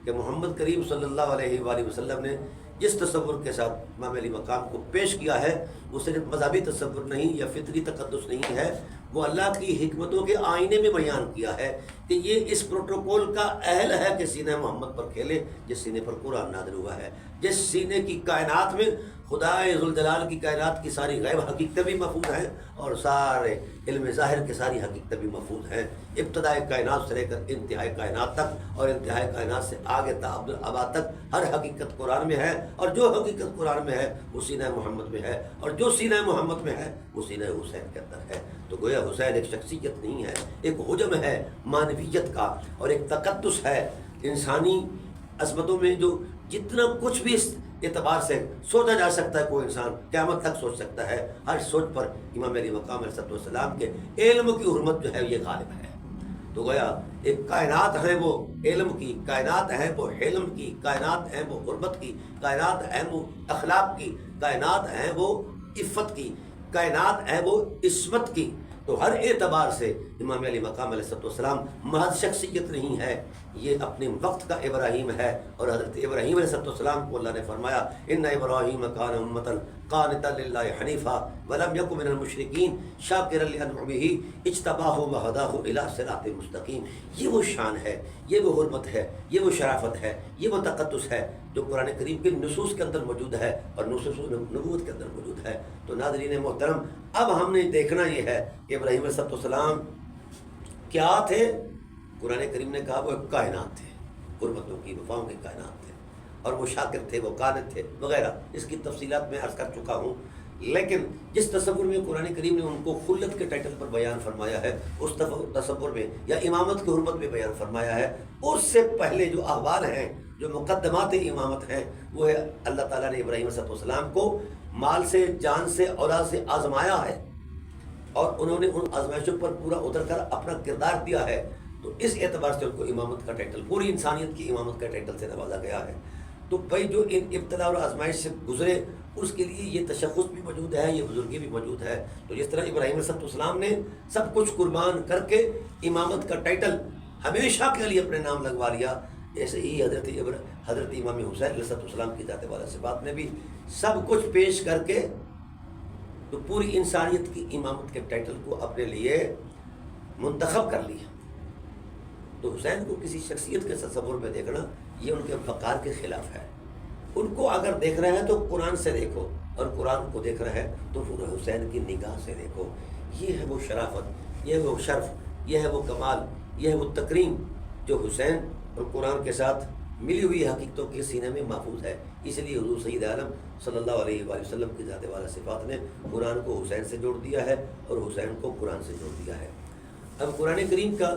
کہ محمد کریم صلی اللہ علیہ وآلہ وسلم نے جس تصور کے ساتھ امام علی مقام کو پیش کیا ہے وہ صرف مذہبی تصور نہیں یا فطری تقدس نہیں ہے، وہ اللہ کی حکمتوں کے آئینے میں بیان کیا ہے کہ یہ اس پروٹوکول کا اہل ہے کہ سینہ محمد پر کھیلے جس سینے پر قرآن نازل ہوا ہے، جس سینے کی کائنات میں خدائے ذوالجلال کی کائنات کی ساری غیب حقیقتیں بھی محفوظ ہیں اور سارے علم ظاہر کے ساری حقیقتیں بھی محفوظ ہیں، ابتدائے کائنات سے لے کر انتہائی کائنات تک اور انتہائی کائنات سے آگے تا ابد تک ہر حقیقت قرآن میں ہے، اور جو حقیقت قرآن میں ہے وہ سینہ محمد میں ہے، اور جو سینہ محمد میں ہے وہ سینہ حسین کے اندر ہے۔ تو گویا حسین ایک شخصیت نہیں ہے، ایک حجم ہے معنویت کا، اور ایک تقدس ہے انسانی عظمتوں میں جو جتنا کچھ بھی اس اعتبار سے سوچا جا سکتا ہے کوئی انسان قیامت تک سوچ سکتا ہے، ہر سوچ پر امام علی مقام علیہ السلام کے علم کی حرمت جو ہے یہ غالب ہے۔ تو گویا ایک کائنات ہے وہ علم کی، کائنات ہے وہ حلم کی، کائنات ہے وہ حرمت کی، کائنات ہے وہ اخلاق کی، کائنات ہے وہ عفت کی، کائنات ہے وہ عصمت کی۔ تو ہر اعتبار سے امام علی مقام علیہ السلام محض شخصیت نہیں ہے، یہ اپنے وقت کا ابراہیم ہے، اور حضرت ابراہیم علیہ السلام کو اللہ نے فرمایا ان ابراہیم کان امۃ قانتا للہ حنیفا ولم یک من المشرکین شاکرا لانعمہ اجتباہ وہداہ الی صراط مستقیم۔ یہ وہ شان ہے، یہ وہ حرمت ہے، یہ وہ شرافت ہے، یہ وہ تقدس ہے جو قرآن کریم کے نصوص کے اندر موجود ہے اور نصوص نبوت کے اندر موجود ہے۔ تو ناظرین محترم، اب ہم نے دیکھنا یہ ہے کہ ابراہیم علیہ السلام کیا تھے۔ قرآن کریم نے کہا وہ کائنات تھے، قربتوں کی وفاؤں کی کائنات تھے، اور وہ شاکر تھے، وہ قانت تھے وغیرہ، اس کی تفصیلات میں عرض کر چکا ہوں۔ لیکن جس تصور میں قرآن کریم نے ان کو خلت کے ٹائٹل پر بیان فرمایا ہے، اس تصور میں یا امامت کی حرمت میں بیان فرمایا ہے، اس سے پہلے جو احوال ہیں، جو مقدمات امامت ہیں، وہ ہے اللہ تعالیٰ نے ابراہیم علیہ السلام کو مال سے، جان سے، اولاد سے آزمایا ہے، اور انہوں نے ان آزمائشوں پر پورا اتر کر اپنا کردار دیا ہے۔ تو اس اعتبار سے ان کو امامت کا ٹائٹل، پوری انسانیت کی امامت کا ٹائٹل سے نوازا گیا ہے۔ تو بھائی جو ان ابتلا اور آزمائش سے گزرے اس کے لیے یہ تشخص بھی موجود ہے، یہ بزرگی بھی موجود ہے۔ تو جس طرح ابراہیم علیہ السلام نے سب کچھ قربان کر کے امامت کا ٹائٹل ہمیشہ کے لیے اپنے نام لگوا لیا، ایسے ہی حضرت امام حسین علیہ السلام کی ذات والا صفات نے بھی سب کچھ پیش کر کے تو پوری انسانیت کی امامت کے ٹائٹل کو اپنے لیے منتخب کر لیا۔ تو حسین کو کسی شخصیت کے تصور میں دیکھنا یہ ان کے وقار کے خلاف ہے۔ ان کو اگر دیکھ رہے ہیں تو قرآن سے دیکھو، اور قرآن کو دیکھ رہے ہیں تو پورے حسین کی نگاہ سے دیکھو۔ یہ ہے وہ شرافت، یہ ہے وہ شرف، یہ ہے وہ کمال، یہ ہے وہ تکریم جو حسین اور قرآن کے ساتھ ملی ہوئی حقیقتوں کے سینے میں محفوظ ہے۔ اس لیے حضور سید عالم صلی اللہ علیہ وآلہ وسلم کی ذات والا صفات نے قرآن کو حسین سے جوڑ دیا ہے اور حسین کو قرآن سے جوڑ دیا ہے۔ اب قرآن کریم کا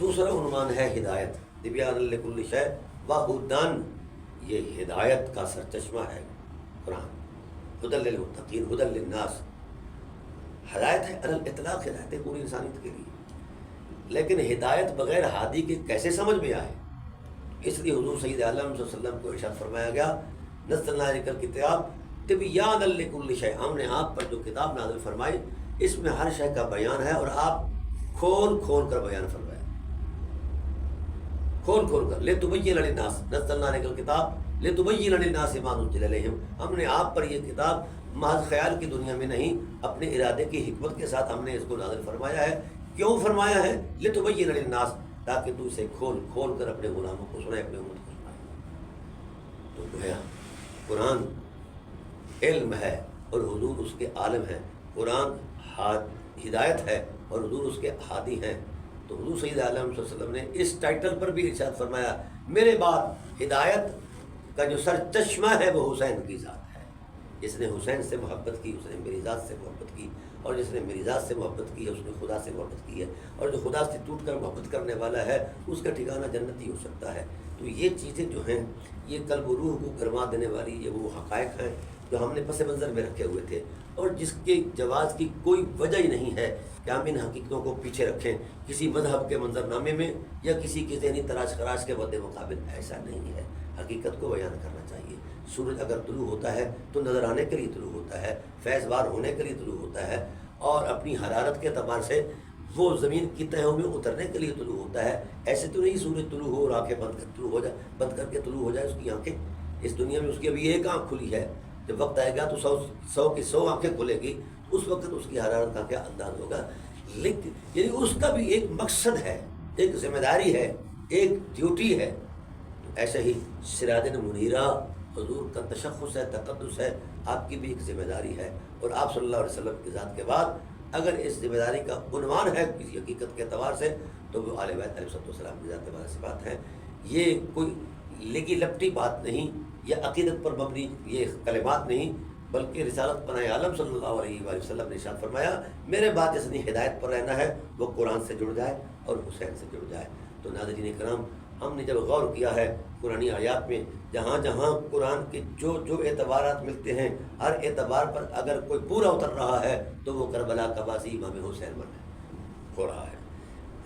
دوسرا عنوان ہے ہدایت، تبیان لکل شیء وہدی، یہ ہدایت کا سرچشمہ ہے قرآن، ہدی للمتقین ہدی للناس، ہدایت ہے علی الاطلاق، ہدایت ہے پوری انسانیت کے لیے۔ لیکن ہدایت بغیر ہادی کے کیسے سمجھ میں آئے؟ اس لیے حضور سید عالم صلی اللہ علیہ وسلم کو ارشاد فرمایا گیا نزلنا الیک الکتاب تبیانا لکل شیء، ہم نے آپ پر جو کتاب نازل فرمائی اس میں ہر شے کا بیان ہے، اور آپ کھول کھول کر بیان فرمایا، کھول کھول کر، لتبین للناس نزلنا الیک الکتاب لتبین للناس ما نزل الیہم، ہم نے آپ پر یہ کتاب محض خیال کی دنیا میں نہیں، اپنے ارادے کی حکمت کے ساتھ ہم نے اس کو نازل فرمایا ہے۔ کیوں فرمایا ہے؟ لتبین للناس، تاکہ تو اسے کھول کھول کر اپنے غلاموں کو سنائے، اپنے امت کو سنائے۔ تو گویا قرآن علم ہے اور حضور اس کے عالم ہیں، قرآن ہدایت ہے اور حضور اس کے ہادی ہیں۔ تو حضور سید عالم صلی اللہ علیہ وسلم نے اس ٹائٹل پر بھی ارشاد فرمایا میرے بعد ہدایت کا جو سر چشمہ ہے وہ حسین کی ذات ہے۔ جس نے حسین سے محبت کی اس نے میری ذات سے محبت کی، اور جس نے میری ذات سے محبت کی ہے اس نے خدا سے محبت کی ہے، اور جو خدا سے ٹوٹ کر محبت کرنے والا ہے اس کا ٹھکانہ جنت ہی ہو سکتا ہے۔ تو یہ چیزیں جو ہیں یہ قلب و روح کو گرما دینے والی یہ وہ حقائق ہیں جو ہم نے پس منظر میں رکھے ہوئے تھے، اور جس کے جواز کی کوئی وجہ ہی نہیں ہے کہ ہم ان حقیقتوں کو پیچھے رکھیں کسی مذہب کے منظر نامے میں یا کسی کی ذہنی تراش خراش کے مد مقابل. ایسا نہیں ہے. حقیقت کو بیان کرنا چاہیے. سورج اگر طلوع ہوتا ہے تو نظر آنے کے لیے طلوع ہوتا ہے، فیض بار ہونے کے لیے طلوع ہوتا ہے، اور اپنی حرارت کے اعتبار سے وہ زمین کی تہوں میں اترنے کے لیے طلوع ہوتا ہے. ایسے تو نہیں سورج طلوع ہو اور آنکھیں بند کر کے طلوع ہو جائے اس کی آنکھیں. اس دنیا میں اس کی ابھی ایک آنکھ کھلی ہے. جب وقت آئے گا تو 100 کی 100 آنکھیں کھلے گی. اس وقت اس کی حرارت کا کیا انداز ہوگا. لیکن یعنی اس کا بھی ایک مقصد ہے، ایک ذمہ داری ہے، ایک ڈیوٹی ہے. ایسے ہی سراج منیرہ حضور کا تشخص ہے، تقدس ہے، آپ کی بھی ایک ذمہ داری ہے. اور آپ صلی اللہ علیہ وسلم کی ذات کے بعد اگر اس ذمہ داری کا عنوان ہے کسی حقیقت کے اعتبار سے تو وہ آل بیت علیہ السلام کی ذات والا صفات ہیں. یہ کوئی لگی لپٹی بات نہیں یا عقیدت پر مبنی یہ کلمات نہیں، بلکہ رسالت پناہ عالم صلی اللہ علیہ وآلہ وسلم نے ارشاد فرمایا میرے بعد جس نے ہدایت پر رہنا ہے وہ قرآن سے جڑ جائے اور حسین سے جڑ جائے. تو ناظرین کرام، ہم نے جب غور کیا ہے قرآنی آیات میں جہاں جہاں قرآن کے جو اعتبارات ملتے ہیں، ہر اعتبار پر اگر کوئی پورا اتر رہا ہے تو وہ کربلا کا باسی امام حسین ہو رہا ہے.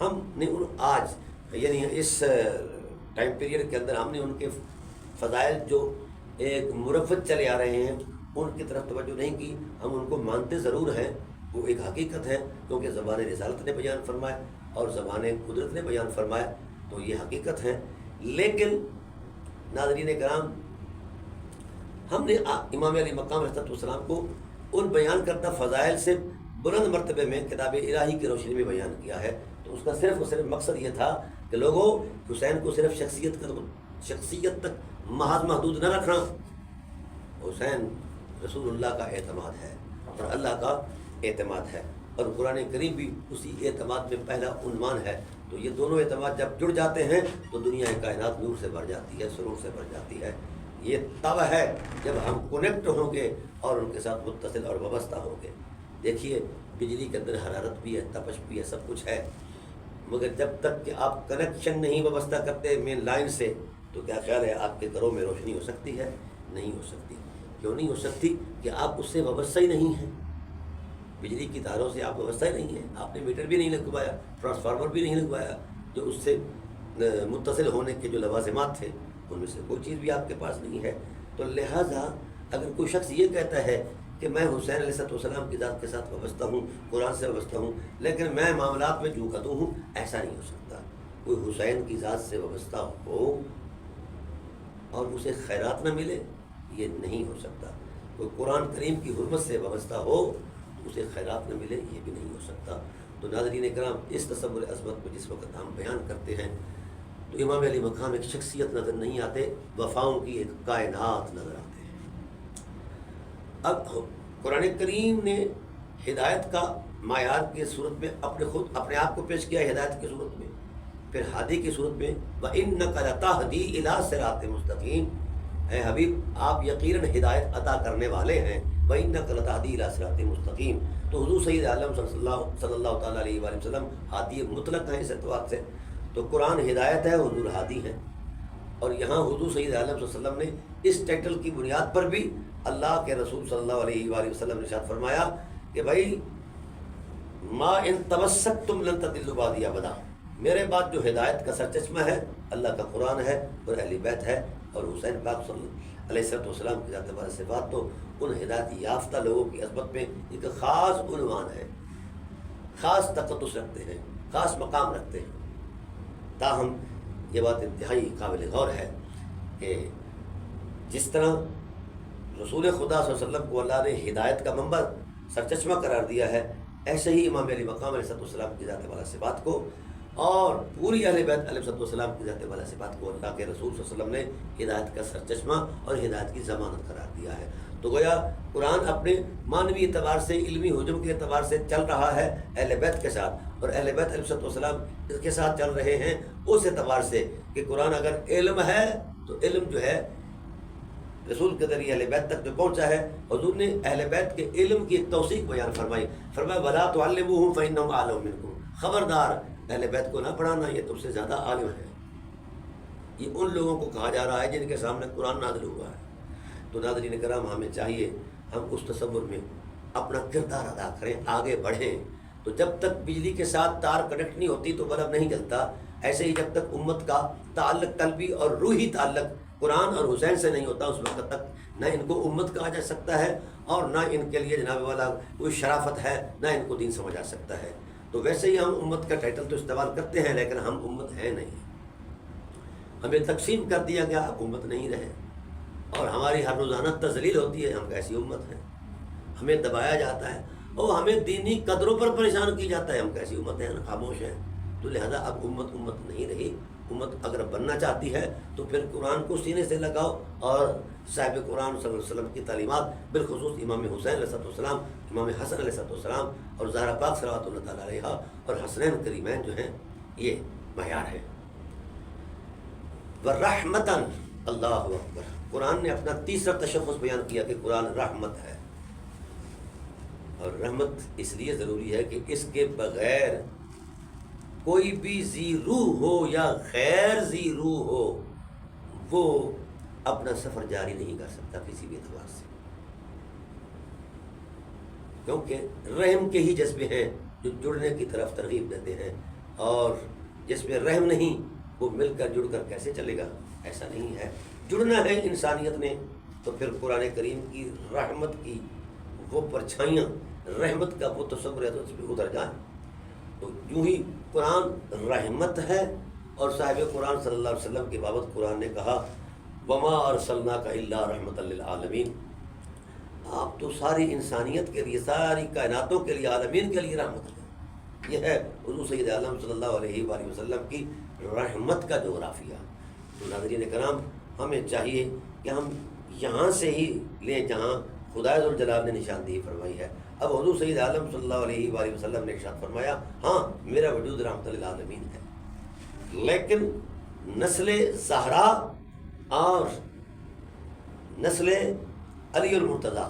ہم نے آج یعنی اس ٹائم پیریڈ کے اندر ہم نے ان کے فضائل جو ایک مروت چلے آ رہے ہیں ان کی طرف توجہ نہیں کی. ہم ان کو مانتے ضرور ہیں، وہ ایک حقیقت ہے کیونکہ زبان رسالت نے بیان فرمایا اور زبان قدرت نے بیان فرمایا، تو یہ حقیقت ہے. لیکن ناظرین کرام، ہم نے امام علی مقام علیہ السلام کو ان بیان کردہ فضائل سے بلند مرتبے میں کتاب الہی کی روشنی میں بیان کیا ہے. تو اس کا صرف اور صرف مقصد یہ تھا کہ لوگوں حسین کو صرف شخصیت تک محض محدود نہ رکھنا. حسین رسول اللہ کا اعتماد ہے اور اللہ کا اعتماد ہے، اور قرآن کریم بھی اسی اعتماد میں پہلا عنوان ہے. تو یہ دونوں اعتماد جب جڑ جاتے ہیں تو دنیا کائنات نور سے بھر جاتی ہے، سرور سے بھر جاتی ہے. یہ تب ہے جب ہم کنیکٹ ہوں گے اور ان کے ساتھ متصل اور وابستہ ہوں گے. دیکھیے بجلی کے اندر حرارت بھی ہے، تپش بھی ہے، سب کچھ ہے، مگر جب تک کہ آپ کنیکشن نہیں وابستہ کرتے مین لائن سے تو کیا خیال ہے آپ کے گھروں میں روشنی ہو سکتی ہے؟ نہیں ہو سکتی. کیوں نہیں ہو سکتی؟ کہ آپ اس سے وابستہ ہی نہیں ہیں. بجلی کی تاروں سے آپ وابستہ ہی نہیں ہیں. آپ نے میٹر بھی نہیں لگوایا، ٹرانسفارمر بھی نہیں لگوایا، جو اس سے متصل ہونے کے جو لوازمات تھے ان میں سے کوئی چیز بھی آپ کے پاس نہیں ہے. تو لہٰذا اگر کوئی شخص یہ کہتا ہے کہ میں حسین علیہ السلام کی ذات کے ساتھ وابستہ ہوں، قرآن سے وابستہ ہوں، لیکن میں معاملات میں جو کدوں ہوں، ایسا نہیں ہو سکتا. کوئی حسین کی ذات سے وابستہ ہو اور اسے خیرات نہ ملے، یہ نہیں ہو سکتا. کوئی قرآن کریم کی حرمت سے وابستہ ہو اسے خیرات نہ ملے، یہ بھی نہیں ہو سکتا. تو ناظرین کرام، اس تصور عظمت میں جس وقت ہم بیان کرتے ہیں تو امام علی مقام ایک شخصیت نظر نہیں آتے، وفاؤں کی ایک کائنات نظر آتے ہیں. اب قرآن کریم نے ہدایت کا معیار کی صورت میں اپنے آپ کو پیش کیا، ہدایت کی صورت میں، پھر ہادی کی صورت میں وَإِنَّكَ لَتَهْدِي إِلَىٰ صِرَاطٍ مُسْتَقِيمٍ، اے حبیب آپ یقیناً ہدایت عطا کرنے والے ہیں. وَإِنَّكَ لَتَهْدِي إِلَىٰ صِرَاطٍ مُسْتَقِيمٍ. تو حضور سید عالم صلی اللہ تعالیٰ علیہ وآلہ وسلم ہادی مطلق ہیں اس اعتبار سے. تو قرآن ہدایت ہے، حضور ہادی ہیں. اور یہاں حضور سید عالم صلی اللہ علیہ وسلم نے اس ٹائٹل کی بنیاد پر بھی اللہ کے رسول صلی اللہ علیہ وآلہ وسلم نے ارشاد فرمایا کہ بھائی ما ان تمسکتم لن تضلوا بعدی ابدا، میرے بعد جو ہدایت کا سرچشمہ ہے اللہ کا قرآن ہے اور اہل بیت ہے اور حسین پاک صلی اللہ علیہ السلام کی ذات بارے صفات. تو ان ہدایت یافتہ لوگوں کی عظمت میں ایک خاص عنوان ہے، خاص تقدس رکھتے ہیں، خاص مقام رکھتے ہیں. تاہم یہ بات انتہائی قابل غور ہے کہ جس طرح رسول خدا صلی اللہ علیہ وسلم کو اللہ نے ہدایت کا منبع سرچشمہ قرار دیا ہے، ایسے ہی امام علی مقام علیہ السلام کی ذات والا صفات کو اور پوری اہل بیت علیہ السلام کی ذات والا صفات کو اللہ کے رسول صلی اللہ علیہ وسلم نے ہدایت کا سرچشمہ اور ہدایت کی ضمانت قرار دیا ہے. تو گویا قرآن اپنے معنوی اعتبار سے، علمی حجم کے اعتبار سے چل رہا ہے اہل بیت کے ساتھ، اور اہل بیت علیہ السلام اس کے ساتھ چل رہے ہیں اس اعتبار سے کہ قرآن اگر علم ہے تو علم جو ہے رسول کے ذریعے اہل بیت تک جو پہنچا ہے. حضور نے اہل بیت کے علم کی ایک توثیق بیان فرمائی، فرمایا وَلَا تُعَلِّمُوهُمْ فَإِنَّهُمْ أَعْلَمُ مِنكُمْ، خبردار اہل بیت کو نہ پڑھانا، یہ تم سے زیادہ عالم ہے. یہ ان لوگوں کو کہا جا رہا ہے جن کے سامنے قرآن نازل ہوا ہے. تو ناظرین کرام، ہمیں چاہیے ہم اس تصور میں اپنا کردار ادا کریں، آگے بڑھیں۔ تو جب تک بجلی کے ساتھ تار کنیکٹ نہیں ہوتی تو بلب نہیں جلتا، ایسے ہی جب تک امت کا تعلق قلبی اور روحی تعلق قرآن اور حسین سے نہیں ہوتا، اس وقت تک نہ ان کو امت کہا جا سکتا ہے اور نہ ان کے لیے جناب والا کوئی شرافت ہے، نہ ان کو دین سمجھا سکتا ہے۔ تو ویسے ہی ہم امت کا ٹائٹل تو استعمال کرتے ہیں، لیکن ہم امت ہیں نہیں، ہمیں تقسیم کر دیا گیا، اب امت نہیں رہے، اور ہماری ہر روزانہ تذلیل ہوتی ہے، ہم کیسی امت ہیں، ہمیں دبایا جاتا ہے اور ہمیں دینی قدروں پر پریشان کی جاتا ہے، ہم کیسی امت ہیں، خاموش ہیں۔ تو لہذا اب امت نہیں رہی۔ امت اگر بننا چاہتی ہے تو پھر قرآن کو سینے سے لگاؤ اور صاحب قرآن صلی اللہ علیہ وسلم کی تعلیمات، بالخصوص امام حسین علیہ السلام، امام حسن علیہ السلام اور زہرا پاک صلوات اللہ تعالیٰ علیہا اور حسنین کریمین جو ہیں، یہ معیار ہے۔ وَرَحْمَةً، اللہ اکبر۔ قرآن نے اپنا تیسرا تشخص بیان کیا کہ قرآن رحمت ہے، اور رحمت اس لیے ضروری ہے کہ اس کے بغیر کوئی بھی ذی روح ہو یا غیر ذی روح ہو، وہ اپنا سفر جاری نہیں کر سکتا کسی بھی اعتبار سے، کیونکہ رحم کے ہی جذبے ہیں جو جڑنے کی طرف ترغیب دیتے ہیں، اور جس میں رحم نہیں وہ مل کر جڑ کر کیسے چلے گا؟ ایسا نہیں ہے۔ جڑنا ہے انسانیت نے تو پھر قرآن کریم کی رحمت کی وہ پرچھائیاں، رحمت کا وہ تصور ہے تو اس پہ اتر جائیں۔ تو یوں ہی قرآن رحمت ہے، اور صاحب قرآن صلی اللہ علیہ وسلم کی بابت قرآن نے کہا وَمَا أَرْسَلْنَاكَ إِلَّا رَحْمَةً لِلْعَالَمِينَ، آپ تو ساری انسانیت کے لیے، ساری کائناتوں کے لیے، عالمین کے لیے رحمت ہے۔ یہ ہے حضور سید عالم صلی اللہ علیہ وآلہ وسلم کی رحمت کا جغرافیہ۔ تو ناظرین کرام، ہمیں چاہیے کہ ہم یہاں سے ہی لیں جہاں خدا ذوالجلال نے نشاندہی فرمائی ہے۔ اب حضور سید عالم صلی اللہ علیہ وآلہ وسلم نے ارشاد فرمایا، ہاں میرا وجود رحمت للعالمین ہے، لیکن نسل زہرا اور نسل علی المرتضیٰ،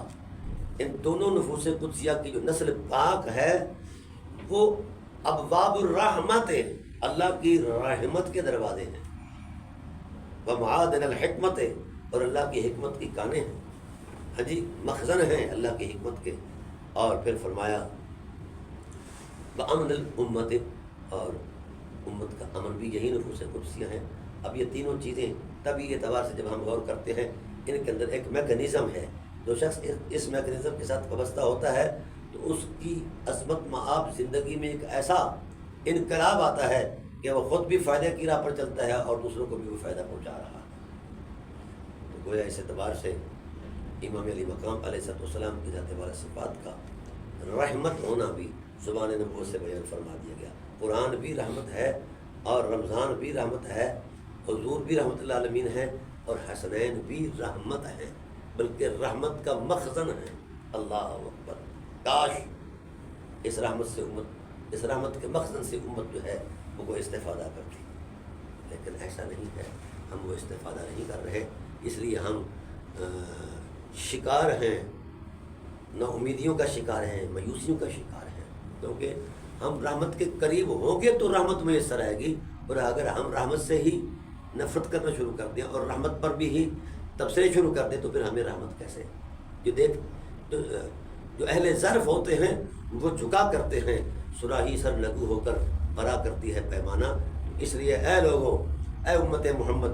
ان دونوں نفوس قدسیہ کی جو نسل پاک ہے وہ ابواب الرحمت، اللہ کی رحمت کے دروازے ہیں، ومعادن الحکمت، اور اللہ کی حکمت کی کانیں ہیں، ہاں جی، مخزن ہیں اللہ کی حکمت کے۔ اور پھر فرمایا بأمن الامت، اور امت کا امن بھی یہی نفوس قدسیہ ہیں۔ اب یہ تینوں چیزیں طبی اعتبار سے جب ہم غور کرتے ہیں، ان کے اندر ایک میکانزم ہے، جو شخص اس میکانزم کے ساتھ وابستہ ہوتا ہے تو اس کی عظمت مآب زندگی میں ایک ایسا انقلاب آتا ہے کہ وہ خود بھی فائدے کی راہ پر چلتا ہے اور دوسروں کو بھی وہ فائدہ پہنچا رہا ہے۔ تو گویا اس اعتبار سے امام علی مقام علیہ السلام کی ذات والا صفات کا رحمت ہونا بھی زبان نبوت سے بیان فرما دیا گیا۔ قرآن بھی رحمت ہے، اور رمضان بھی رحمت ہے، حضور بھی رحمت للعالمین ہے، اور حسنین بھی رحمت ہیں، بلکہ رحمت کا مخزن ہے۔ اللہ اکبر، کاش اس رحمت سے امت، اس رحمت کے مخزن سے امت جو ہے وہ استفادہ کرتی، لیکن ایسا نہیں ہے، ہم وہ استفادہ نہیں کر رہے، اس لیے ہم شکار ہیں، نا امیدیوں کا شکار ہیں، مایوسیوں کا شکار ہیں، کیونکہ ہم رحمت کے قریب ہوں گے تو رحمت میسر آئے گی، اور اگر ہم رحمت سے ہی نفرت کرنا شروع کر دیں اور رحمت پر بھی ہی تبصرے شروع کر دیں تو پھر ہمیں رحمت کیسے؟ جو اہل ظرف ہوتے ہیں وہ جھکا کرتے ہیں، صراحی سر لگو ہو کر برا کرتی ہے پیمانہ، اس لیے اے لوگوں، اے امت محمد،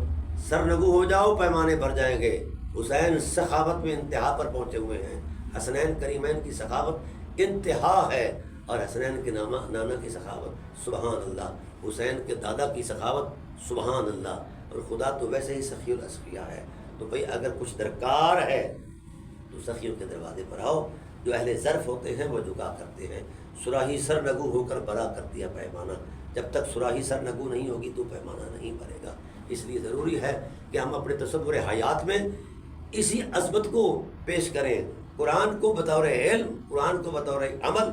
سرنگو ہو جاؤ، پیمانے بھر جائیں گے۔ حسین سخاوت میں انتہا پر پہنچے ہوئے ہیں، حسنین کریمین کی سخاوت انتہا ہے، اور حسنین کے نانا کی سخاوت سبحان اللہ، حسین کے دادا کی سخاوت سبحان اللہ، اور خدا تو ویسے ہی سخی الاسقیاء ہے۔ تو بھئی اگر کچھ درکار ہے تو سخیوں کے دروازے پر آؤ، جو اہل ظرف ہوتے ہیں وہ جھکا کرتے ہیں، صراحی سر نگو ہو کر بڑا کرتی ہے پیمانہ، جب تک صراحی سر نگو نہیں ہوگی تو پیمانہ نہیں بھرے گا۔ اس لیے ضروری ہے کہ ہم اپنے تصور حیات میں اسی عظمت کو پیش کریں، قرآن کو بطور علم، قرآن کو بطور عمل،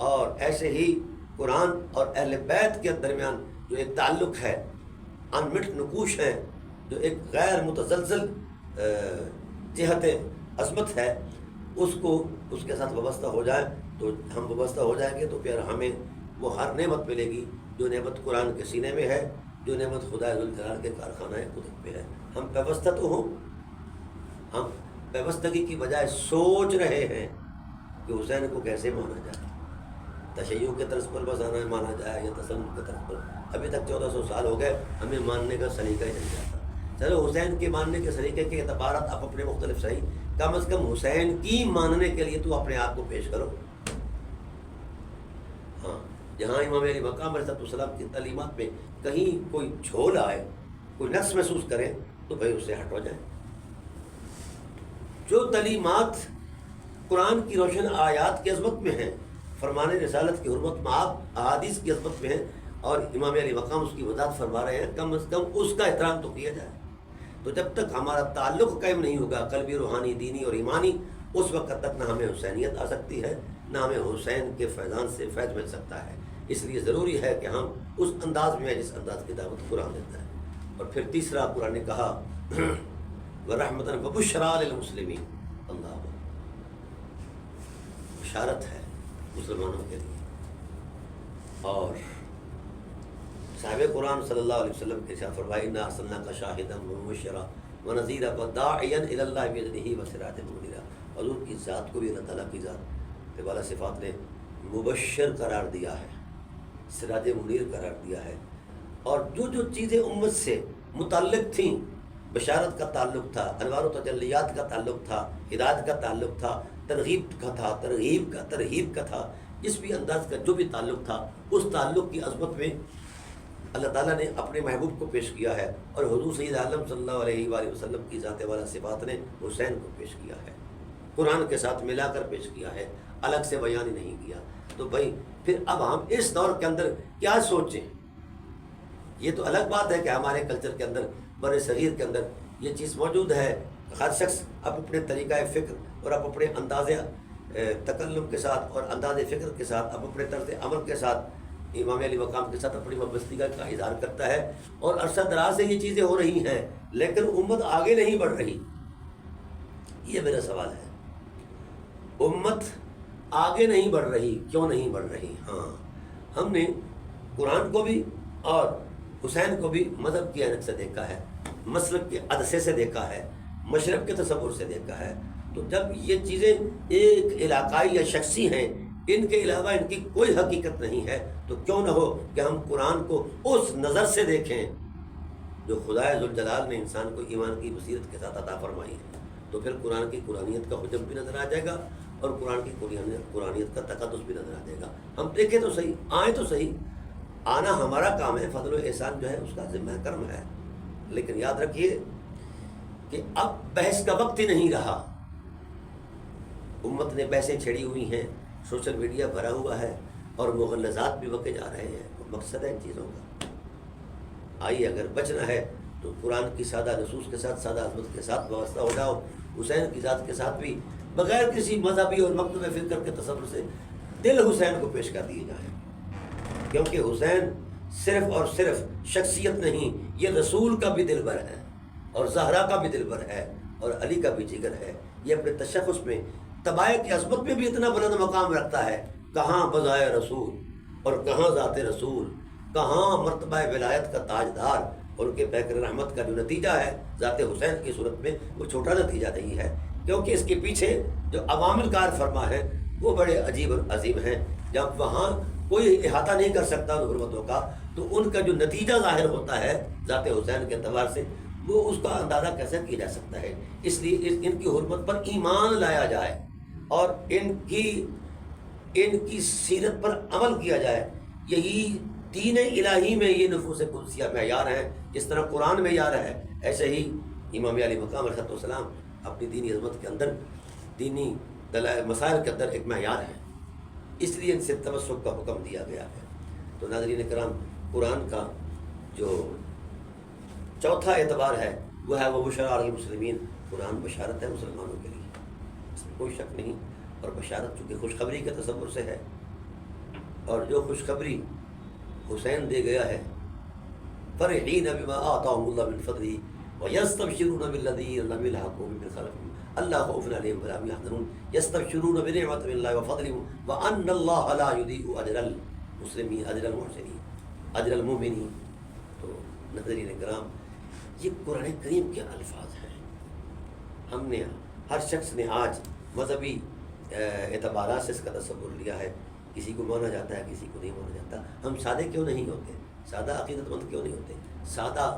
اور ایسے ہی قرآن اور اہل بیت کے درمیان جو ایک تعلق ہے، انمٹ نقوش ہیں، جو ایک غیر متزلزل جہت عظمت ہے، اس کے ساتھ وابستہ ہو جائے تو ہم وابستہ ہو جائیں گے، تو پھر ہمیں وہ ہر نعمت ملے گی جو نعمت قرآن کے سینے میں ہے، جو نعمت خدا ذوالجلال کے کارخانہ قدرت پہ ہے۔ ہم پیوستہ تو ہوں، ہم پیوستگی کی بجائے سوچ رہے ہیں کہ حسین کو کیسے مانا جائے، تشیع کے طرز پر بس آنا مانا جائے یا تسلط کے طرز پر. ابھی تک 1400 سال ہو گئے، ہمیں ماننے کا سلیقہ ہی نہیں جاتا. چلو حسین کے ماننے کے سلیقے کے اعتبارات آپ اپنے مختلف صحیح، کم از کم حسین کی ماننے کے لیے تو اپنے آپ کو پیش کرو. ہاں، جہاں امام علی مقام علیہ السلام کی تعلیمات میں کہیں کوئی جھول آئے، کوئی نقص محسوس کرے تو بھائی اس سے ہٹ ہو جائے. جو تعلیمات قرآن کی روشن آیات کی عظمت میں ہیں، فرمان رسالت کی حرمت میں، آپ احادیث کی عظمت میں ہیں، اور امام علی مقام اس کی وضاحت فرما رہے ہیں، کم از کم اس کا احترام تو کیا جائے. تو جب تک ہمارا تعلق قائم نہیں ہوگا قلبی، روحانی، دینی اور ایمانی، اس وقت تک نہ ہمیں حسینیت آ سکتی ہے، نہ ہمیں حسین کے فیضان سے فیض مل سکتا ہے. اس لیے ضروری ہے کہ ہم اس انداز میں جس انداز کی دعوت قرآن دیتا ہے. اور پھر تیسرا قرآن نے کہا وَرَحْمَةً وَبُشْرَىٰ لِلْمُسْلِمِينَ، اللہ بشارت ہے مسلمانوں کے لیے. اور صاحب قرآن صلی اللہ علیہ وسلم کے ارشاد فرمایا اِنَّا أَرْسَلْنَاكَ شَاهِدًا وَمُبَشِّرًا وَنَذِيرًا وَدَاعِيًا إِلَى اللَّهِ بِإِذْنِهِ وَسِرَاجًا مُنِيرًا. حضور کی ذات کو بھی اللہ تعالیٰ کی ذات کے والا صفات نے مبشر قرار دیا ہے، سراج منیر قرار دیا ہے. اور جو چیزیں امت سے متعلق تھیں، بشارت کا تعلق تھا، انوار و تجلیات کا تعلق تھا، ہدایت کا تعلق تھا، ترغیب کا تھا، ترہیب کا تھا، جس بھی انداز کا جو بھی تعلق تھا، اس تعلق کی عظمت میں اللہ تعالیٰ نے اپنے محبوب کو پیش کیا ہے. اور حضور سید عالم صلی اللہ علیہ وآلہ وسلم کی ذات والا صفات نے حسین کو پیش کیا ہے، قرآن کے ساتھ ملا کر پیش کیا ہے، الگ سے بیان ہی نہیں کیا. تو بھائی پھر اب ہم اس دور کے اندر کیا سوچیں؟ یہ تو الگ بات ہے کہ ہمارے کلچر کے اندر، بر صغیر کے اندر یہ چیز موجود ہے. ہر شخص اب اپنے طریقہ فکر اور اب اپنے انداز تکلم کے ساتھ اور انداز فکر کے ساتھ، اب اپنے طرز عمل کے ساتھ، امام علی مقام کے ساتھ اپنی وابستگی کا اظہار کرتا ہے. اور عرصہ دراز سے یہ چیزیں ہو رہی ہیں، لیکن امت آگے نہیں بڑھ رہی. یہ میرا سوال ہے، امت آگے نہیں بڑھ رہی، کیوں نہیں بڑھ رہی؟ ہاں، ہم نے قرآن کو بھی اور حسین کو بھی مذہب کی عینک سے دیکھا ہے، مسلک کے عدسے سے دیکھا ہے، مشرق کے تصور سے دیکھا ہے. تو جب یہ چیزیں ایک علاقائی یا شخصی ہیں، ان کے علاوہ ان کی کوئی حقیقت نہیں ہے، تو کیوں نہ ہو کہ ہم قرآن کو اس نظر سے دیکھیں جو خدائے ذوالجلال نے انسان کو ایمان کی بصیرت کے ساتھ عطا فرمائی ہے. تو پھر قرآن کی قرآنیت کا حجم بھی نظر آ جائے گا اور قرآن کی قرآنیت کا تقدس بھی نظر آ جائے گا. ہم دیکھیں تو صحیح، آئیں تو صحیح. آنا ہمارا کام ہے، فضل و احسان جو ہے اس کا ذمہ کرم ہے. لیکن یاد رکھیے کہ اب بحث کا وقت ہی نہیں رہا. امت نے بحثیں چھڑی ہوئی ہیں، سوشل میڈیا بھرا ہوا ہے، اور مغلظات بھی بکے جا رہے ہیں. مقصد ہے ان چیزوں کا. آئیے اگر بچنا ہے تو قرآن کی سادہ نصوص کے ساتھ، سادہ عظمت کے ساتھ وابستہ ہو جاؤ. حسین کی ذات کے ساتھ بھی بغیر کسی مذہبی اور مکتب فکر کے تصور سے دل حسین کو پیش کر دیے جائیں. کیونکہ حسین صرف اور صرف شخصیت نہیں، یہ رسول کا بھی دل بر ہے، اور زہرا کا بھی دل بر ہے، اور علی کا بھی جگر ہے. یہ اپنے تشخص میں طبائع کی عظمت میں بھی اتنا بلند مقام رکھتا ہے. کہاں بضائے رسول اور کہاں ذات رسول، کہاں مرتبہ ولایت کا تاجدار. ان کے پیکر رحمت کا جو نتیجہ ہے ذات حسین کی صورت میں، وہ چھوٹا نتیجہ نہیں ہے، کیونکہ اس کے پیچھے جو عوامل کار فرما ہے وہ بڑے عجیب اور عظیم ہیں. جب وہاں کوئی احاطہ نہیں کر سکتا ان حرمتوں کا، تو ان کا جو نتیجہ ظاہر ہوتا ہے ذات حسین کے اعتبار سے، وہ اس کا اندازہ کیسے کیا جا سکتا ہے. اس لیے ان کی حرمت پر ایمان لایا جائے اور ان کی سیرت پر عمل کیا جائے. یہی دین الہی میں یہ نفوس قدسیہ معیار ہیں. جس طرح قرآن معیار ہے، ایسے ہی امام علی مقام علیہ السلام اپنی دینی عظمت کے اندر، دینی مسائل کے اندر ایک معیار ہے. اس لیے ان سے تمسک کا حکم دیا گیا ہے. تو ناظرین کرام، قرآن کا جو چوتھا اعتبار ہے وہ ہے وہ بشریٰ للمسلمین. قرآن بشارت ہے مسلمانوں کے لیے، اس میں کوئی شک نہیں. اور بشارت چونکہ خوشخبری کے تصور سے ہے، اور جو خوشخبری حسین دے گیا ہے، فرحین بما آتاہم اللہ من فضلہ ویستبشرون بالذین لم یلحقوا بهم من خلفهم الا خوف علیہم ولا هم یحزنون یستبشرون بنعمت من اللہ وفضل وان اللہ لا یضیع اجر المسلمین، اجر المحسنین، اجر المؤمنین. تو ناظرین کرام، یہ قرآن کریم کے الفاظ ہیں. ہم نے، ہر شخص نے آج مذہبی اعتبارات سے اس کا تصور لیا ہے، کسی کو مانا جاتا ہے کسی کو نہیں مانا جاتا۔ ہم سادے کیوں نہیں ہوتے؟ سادہ عقیدت مند کیوں نہیں ہوتے؟ سادہ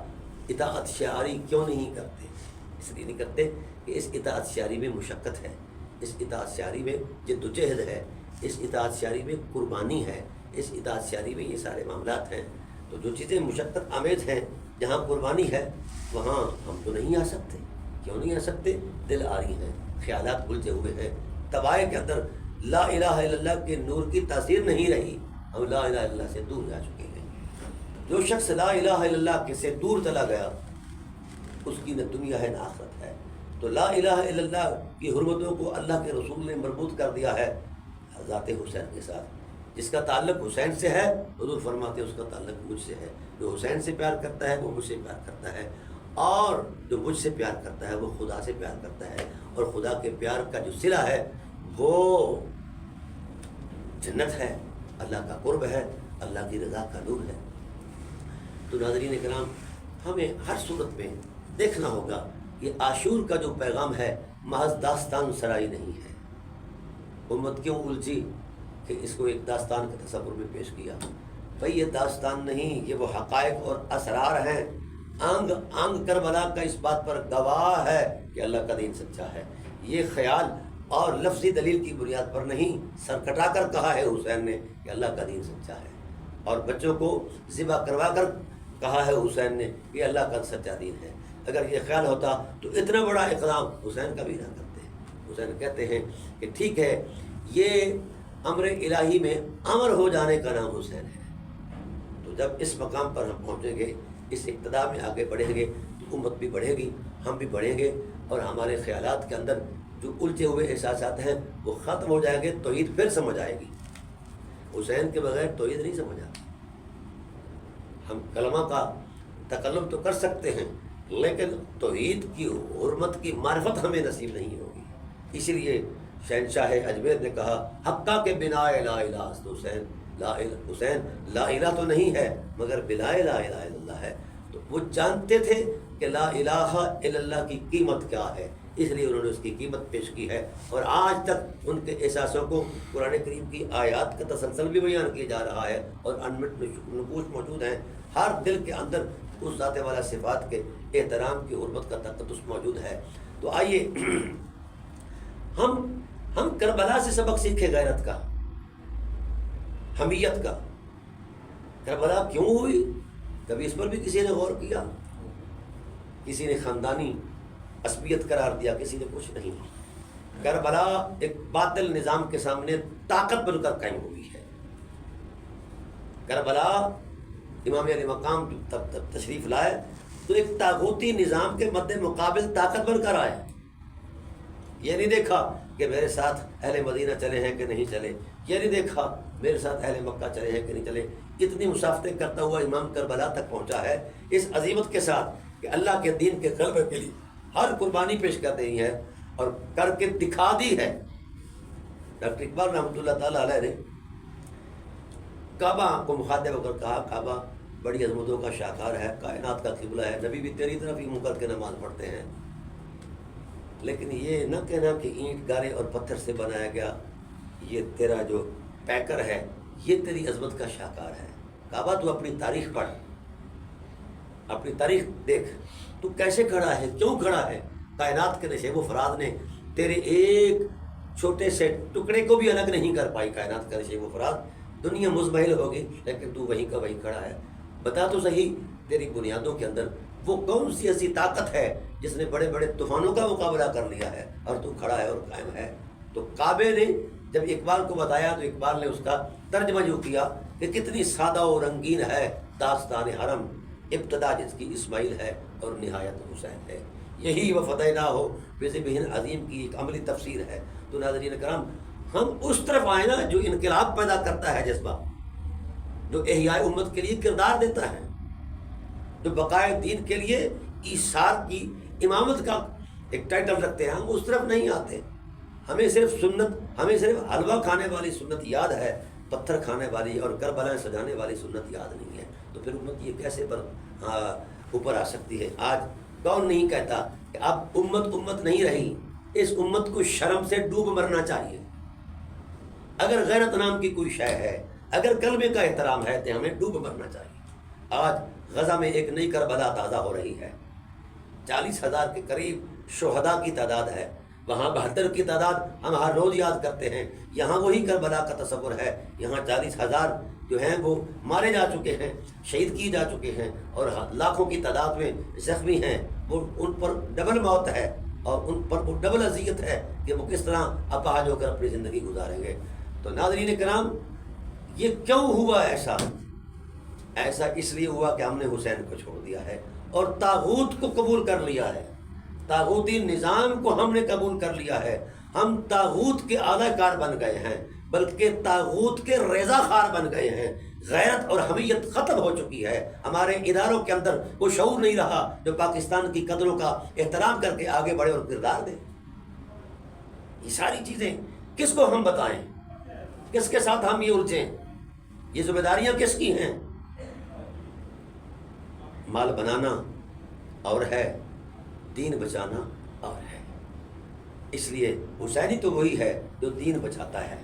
اطاعت شعاری کیوں نہیں کرتے؟ اس لیے نہیں کرتے کہ اس اطاعت شعاری میں مشقت ہے، اس اطاعت شعاری میں جد و جہد ہے، اس اطاعت شعاری میں قربانی ہے، اس اطاعت شعاری میں یہ سارے معاملات ہیں۔ تو جو چیزیں مشقت آمیز ہیں، جہاں قربانی ہے، وہاں ہم تو نہیں آ سکتے۔ کیوں نہیں آ سکتے؟ دل آری ہیں، خیالات الجھے ہوئے ہیں، طبائع کے اندر لا الہ الا اللہ کے نور کی تاثیر نہیں رہی، ہم لا الہ الا اللہ سے دور جا چکے ہیں۔ جو شخص لا الہ الا اللہ کے سے دور چلا گیا، اس کی نہ دنیا ہے نہ آخرت ہے۔ تو لا الہ الا اللہ کی حرمتوں کو اللہ کے رسول نے مربوط کر دیا ہے ذات حسین کے ساتھ۔ جس کا تعلق حسین سے ہے، حضور فرماتے ہیں اس کا تعلق مجھ سے ہے۔ جو حسین سے پیار کرتا ہے وہ مجھ سے پیار کرتا ہے، اور جو مجھ سے پیار کرتا ہے وہ خدا سے پیار کرتا ہے، اور خدا کے پیار کا جو صلہ ہے وہ جنت ہے، اللہ کا قرب ہے، اللہ کی رضا کا نور ہے۔ تو ناظرین کرام، ہمیں ہر صورت میں دیکھنا ہوگا کہ عاشور کا جو پیغام ہے محض داستان سرائی نہیں ہے۔ امت کیوں الجھی کہ اس کو ایک داستان کے تصور میں پیش کیا؟ بھئی یہ داستان نہیں، یہ وہ حقائق اور اسرار ہیں۔ آنگ آنگ کربلا کا اس بات پر گواہ ہے کہ اللہ کا دین سچا ہے۔ یہ خیال اور لفظی دلیل کی بنیاد پر نہیں، سر کٹا کر کہا ہے حسین نے کہ اللہ کا دین سچا ہے، اور بچوں کو ذبح کروا کر کہا ہے حسین نے کہ اللہ کا سچا دین ہے۔ اگر یہ خیال ہوتا تو اتنا بڑا اقدام حسین کبھی نہ کرتے۔ حسین کہتے ہیں کہ ٹھیک ہے، یہ امر الہی میں امر ہو جانے کا نام حسین ہے۔ تو جب اس مقام پر ہم پہنچیں گے، اس اقتدا میں آگے بڑھیں گے، تو امت بھی بڑھے گی، ہم بھی بڑھیں گے، اور ہمارے خیالات کے اندر جو الجھے ہوئے احساسات ہیں وہ ختم ہو جائیں گے، توحید پھر سمجھ آئے گی۔ حسین کے بغیر توحید نہیں سمجھ آتی۔ ہم کلمہ کا تکلم تو کر سکتے ہیں، لیکن توحید کی حرمت کی معرفت ہمیں نصیب نہیں ہوگی۔ اس لیے شہنشاہ اجمیر نے کہا، حقہ کے بنا لا الہ است حسین، حسین لا الہ تو نہیں ہے مگر بلا لا الہ الا اللہ ہے۔ تو وہ جانتے تھے کہ لا الہ الا اللہ کی قیمت کیا ہے، اس لیے انہوں نے اس کی قیمت پیش کی ہے، اور آج تک ان کے احساسوں کو قرآن کریم کی آیات کا تسلسل بھی بیان کیا جا رہا ہے، اور انمٹ نقوش موجود ہیں۔ ہر دل کے اندر اس ذات والا صفات کے احترام کی حرمت کا تقدس موجود ہے۔ تو آئیے ہم کربلا سے سبق سیکھیں، غیرت کا، حمیت کا۔ کربلا کیوں ہوئی؟ کبھی اس پر بھی کسی نے غور کیا؟ کسی نے خاندانی عصبیت قرار دیا، کسی نے کچھ نہیں۔ کربلا ایک باطل نظام کے سامنے طاقت بن کر قائم ہوئی ہے۔ کربلا امام علی مقام تب تشریف لائے تو ایک طاغوتی نظام کے مد مقابل طاقت بن کر آئے۔ یہ نہیں دیکھا کہ میرے ساتھ اہل مدینہ چلے ہیں کہ نہیں چلے، یہ نہیں دیکھا میرے ساتھ اہل مکہ چلے ہیں کہ نہیں چلے۔ اتنی مسافتیں کرتا ہوا امام کربلا تک پہنچا ہے، اس عظیمت کے ساتھ کہ اللہ کے دین کے غلبے کے لیے ہر قربانی پیش کر دی ہے، اور کر کے دکھا دی ہے۔ ڈاکٹر اقبال رحمۃ اللہ تعالیٰ علیہ نے کعبہ کو مخاطب ہو کر کہا، کعبہ بڑی عظمتوں کا شاہکار ہے، کائنات کا قبلہ ہے، نبی بھی تیری طرف ہی منہ کر کے نماز پڑھتے ہیں، لیکن یہ نہ کہنا کہ اینٹ گارے اور پتھر سے بنایا گیا یہ تیرا جو پیکر ہے یہ تیری عظمت کا شاہکار ہے۔ کعبہ تو اپنی تاریخ پڑھ، اپنی تاریخ دیکھ، تو کیسے کھڑا ہے، کیوں کھڑا ہے۔ کائنات کے نشیب و فراز نے تیرے ایک چھوٹے سے ٹکڑے کو بھی الگ نہیں کر پائی۔ کائنات کا نشیب و فراز، دنیا مزمحل ہوگی لیکن تو وہیں کا وہیں کھڑا ہے۔ بتا تو صحیح تیری بنیادوں کے اندر وہ کون سی ایسی طاقت ہے جس نے بڑے بڑے طوفانوں کا مقابلہ کر لیا ہے اور تو کھڑا ہے اور قائم ہے۔ تو کعبے نے جب اقبال کو بتایا تو اقبال نے اس کا ترجمہ جو کیا کہ کتنی سادہ و رنگین ہے داستان حرم، ابتدا جس کی اسماعیل ہے اور نہایت حسین ہے، یہی وہ فتح نہ ہو بذبح عظیم کی ایک عملی تفسیر ہے۔ تو ناظرین کرام، ہم اس طرف آئے نا جو انقلاب پیدا کرتا ہے جذبہ، جو احیاء امت کے لیے کردار دیتا ہے، جو بقائے دین کے لیے ایثار کی امامت کا ایک ٹائٹل رکھتے ہیں۔ ہم اس طرف نہیں آتے، ہمیں صرف سنت، ہمیں صرف حلوہ کھانے والی سنت یاد ہے، پتھر کھانے والی اور کربلائیں سجانے والی سنت یاد نہیں ہے۔ تو پھر امت یہ کیسے اوپر آ سکتی ہے؟ آج کون نہیں کہتا کہ اب امت نہیں رہی، اس امت کو شرم سے ڈوب مرنا چاہیے۔ اگر غیرت نام کی کوئی شے ہے، اگر کلمے کا احترام ہے تو ہمیں ڈوب مرنا چاہیے۔ آج غزہ میں ایک نئی کربلا تازہ ہو رہی ہے، 40,000 کے قریب شہداء کی تعداد ہے، وہاں 72 کی تعداد ہم ہر روز یاد کرتے ہیں، یہاں وہی کربلا کا تصور ہے، یہاں 40,000 جو ہیں وہ مارے جا چکے ہیں، شہید کیے جا چکے ہیں، اور لاکھوں کی تعداد میں زخمی ہیں، وہ ان پر ڈبل موت ہے اور ان پر وہ ڈبل اذیت ہے کہ وہ کس طرح اپاہج ہو کر اپنی زندگی گزاریں گے۔ تو ناظرین کرام، یہ کیوں ہوا ایسا؟ ایسا اس لیے ہوا کہ ہم نے حسین کو چھوڑ دیا ہے اور طاغوت کو قبول کر لیا ہے، طاغوتی نظام کو ہم نے قبول کر لیا ہے، ہم طاغوت کے اعلی کار بن گئے ہیں، بلکہ طاغوت کے رضا خار بن گئے ہیں۔ غیرت اور حمیت ختم ہو چکی ہے، ہمارے اداروں کے اندر وہ شعور نہیں رہا جو پاکستان کی قدروں کا احترام کر کے آگے بڑھے اور کردار دیں۔ یہ ساری چیزیں کس کو ہم بتائیں، کس کے ساتھ ہم یہ الجھیں؟ یہ ذمہ داریاں کس کی ہیں؟ مال بنانا اور ہے، دین بچانا اور ہے۔ اس لیے حسینی تو وہی ہے جو دین بچاتا ہے،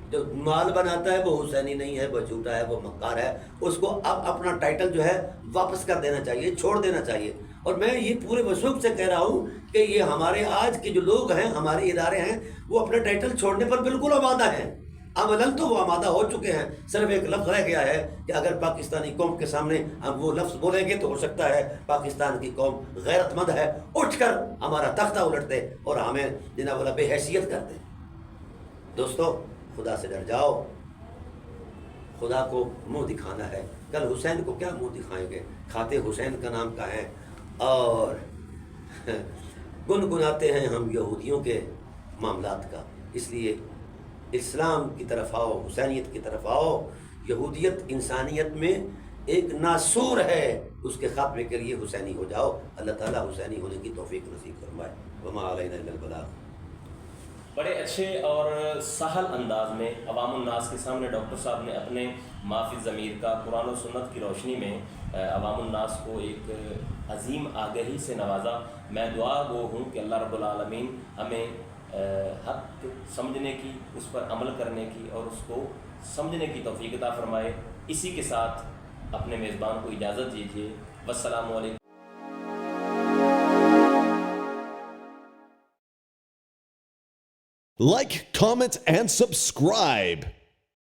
جو مال بناتا ہے وہ حسینی نہیں ہے، وہ جھوٹا ہے، وہ مکار ہے، اس کو اب اپنا ٹائٹل جو ہے واپس کر دینا چاہیے، چھوڑ دینا چاہیے۔ اور میں یہ پورے وثوق سے کہہ رہا ہوں کہ یہ ہمارے آج کے جو لوگ ہیں، ہمارے ادارے ہیں، وہ اپنا ٹائٹل چھوڑنے پر بالکل آمادہ ہیں، عملاً تو وہ آمادہ ہو چکے ہیں، صرف ایک لفظ رہ گیا ہے کہ اگر پاکستانی قوم کے سامنے ہم وہ لفظ بولیں گے تو ہو سکتا ہے پاکستان کی قوم غیرت مند ہے، اٹھ کر ہمارا تختہ الٹ دے اور ہمیں جناب والا بے حیثیت کر دے۔ دوستو، خدا سے ڈر جاؤ، خدا کو منہ دکھانا ہے۔ کل حسین کو کیا منہ دکھائیں گے؟ کھاتے حسین کا نام کا ہے اور گنگناتے ہیں ہم یہودیوں کے معاملات کا۔ اس لیے اسلام کی طرف آؤ، حسینیت کی طرف آؤ۔ یہودیت انسانیت میں ایک ناسور ہے، اس کے خاتمے کے لیے حسینی ہو جاؤ۔ اللہ تعالیٰ حسینی ہونے کی توفیق نصیب فرمائے۔ وما علینا الا البلاغ۔
بڑے اچھے اور سہل انداز میں عوام الناس کے سامنے ڈاکٹر صاحب نے اپنے معافی ضمیر کا قرآن و سنت کی روشنی میں عوام الناس کو ایک عظیم آگہی سے نوازا۔ میں دعا گو ہوں کہ اللہ رب العالمین ہمیں حق سمجھنے کی، اس پر عمل کرنے کی اور اس کو سمجھنے کی توفیق عطا فرمائے۔ اسی کے ساتھ اپنے میزبان کو اجازت دیجیے۔ والسلام علیکم۔
Like, comment, and subscribe.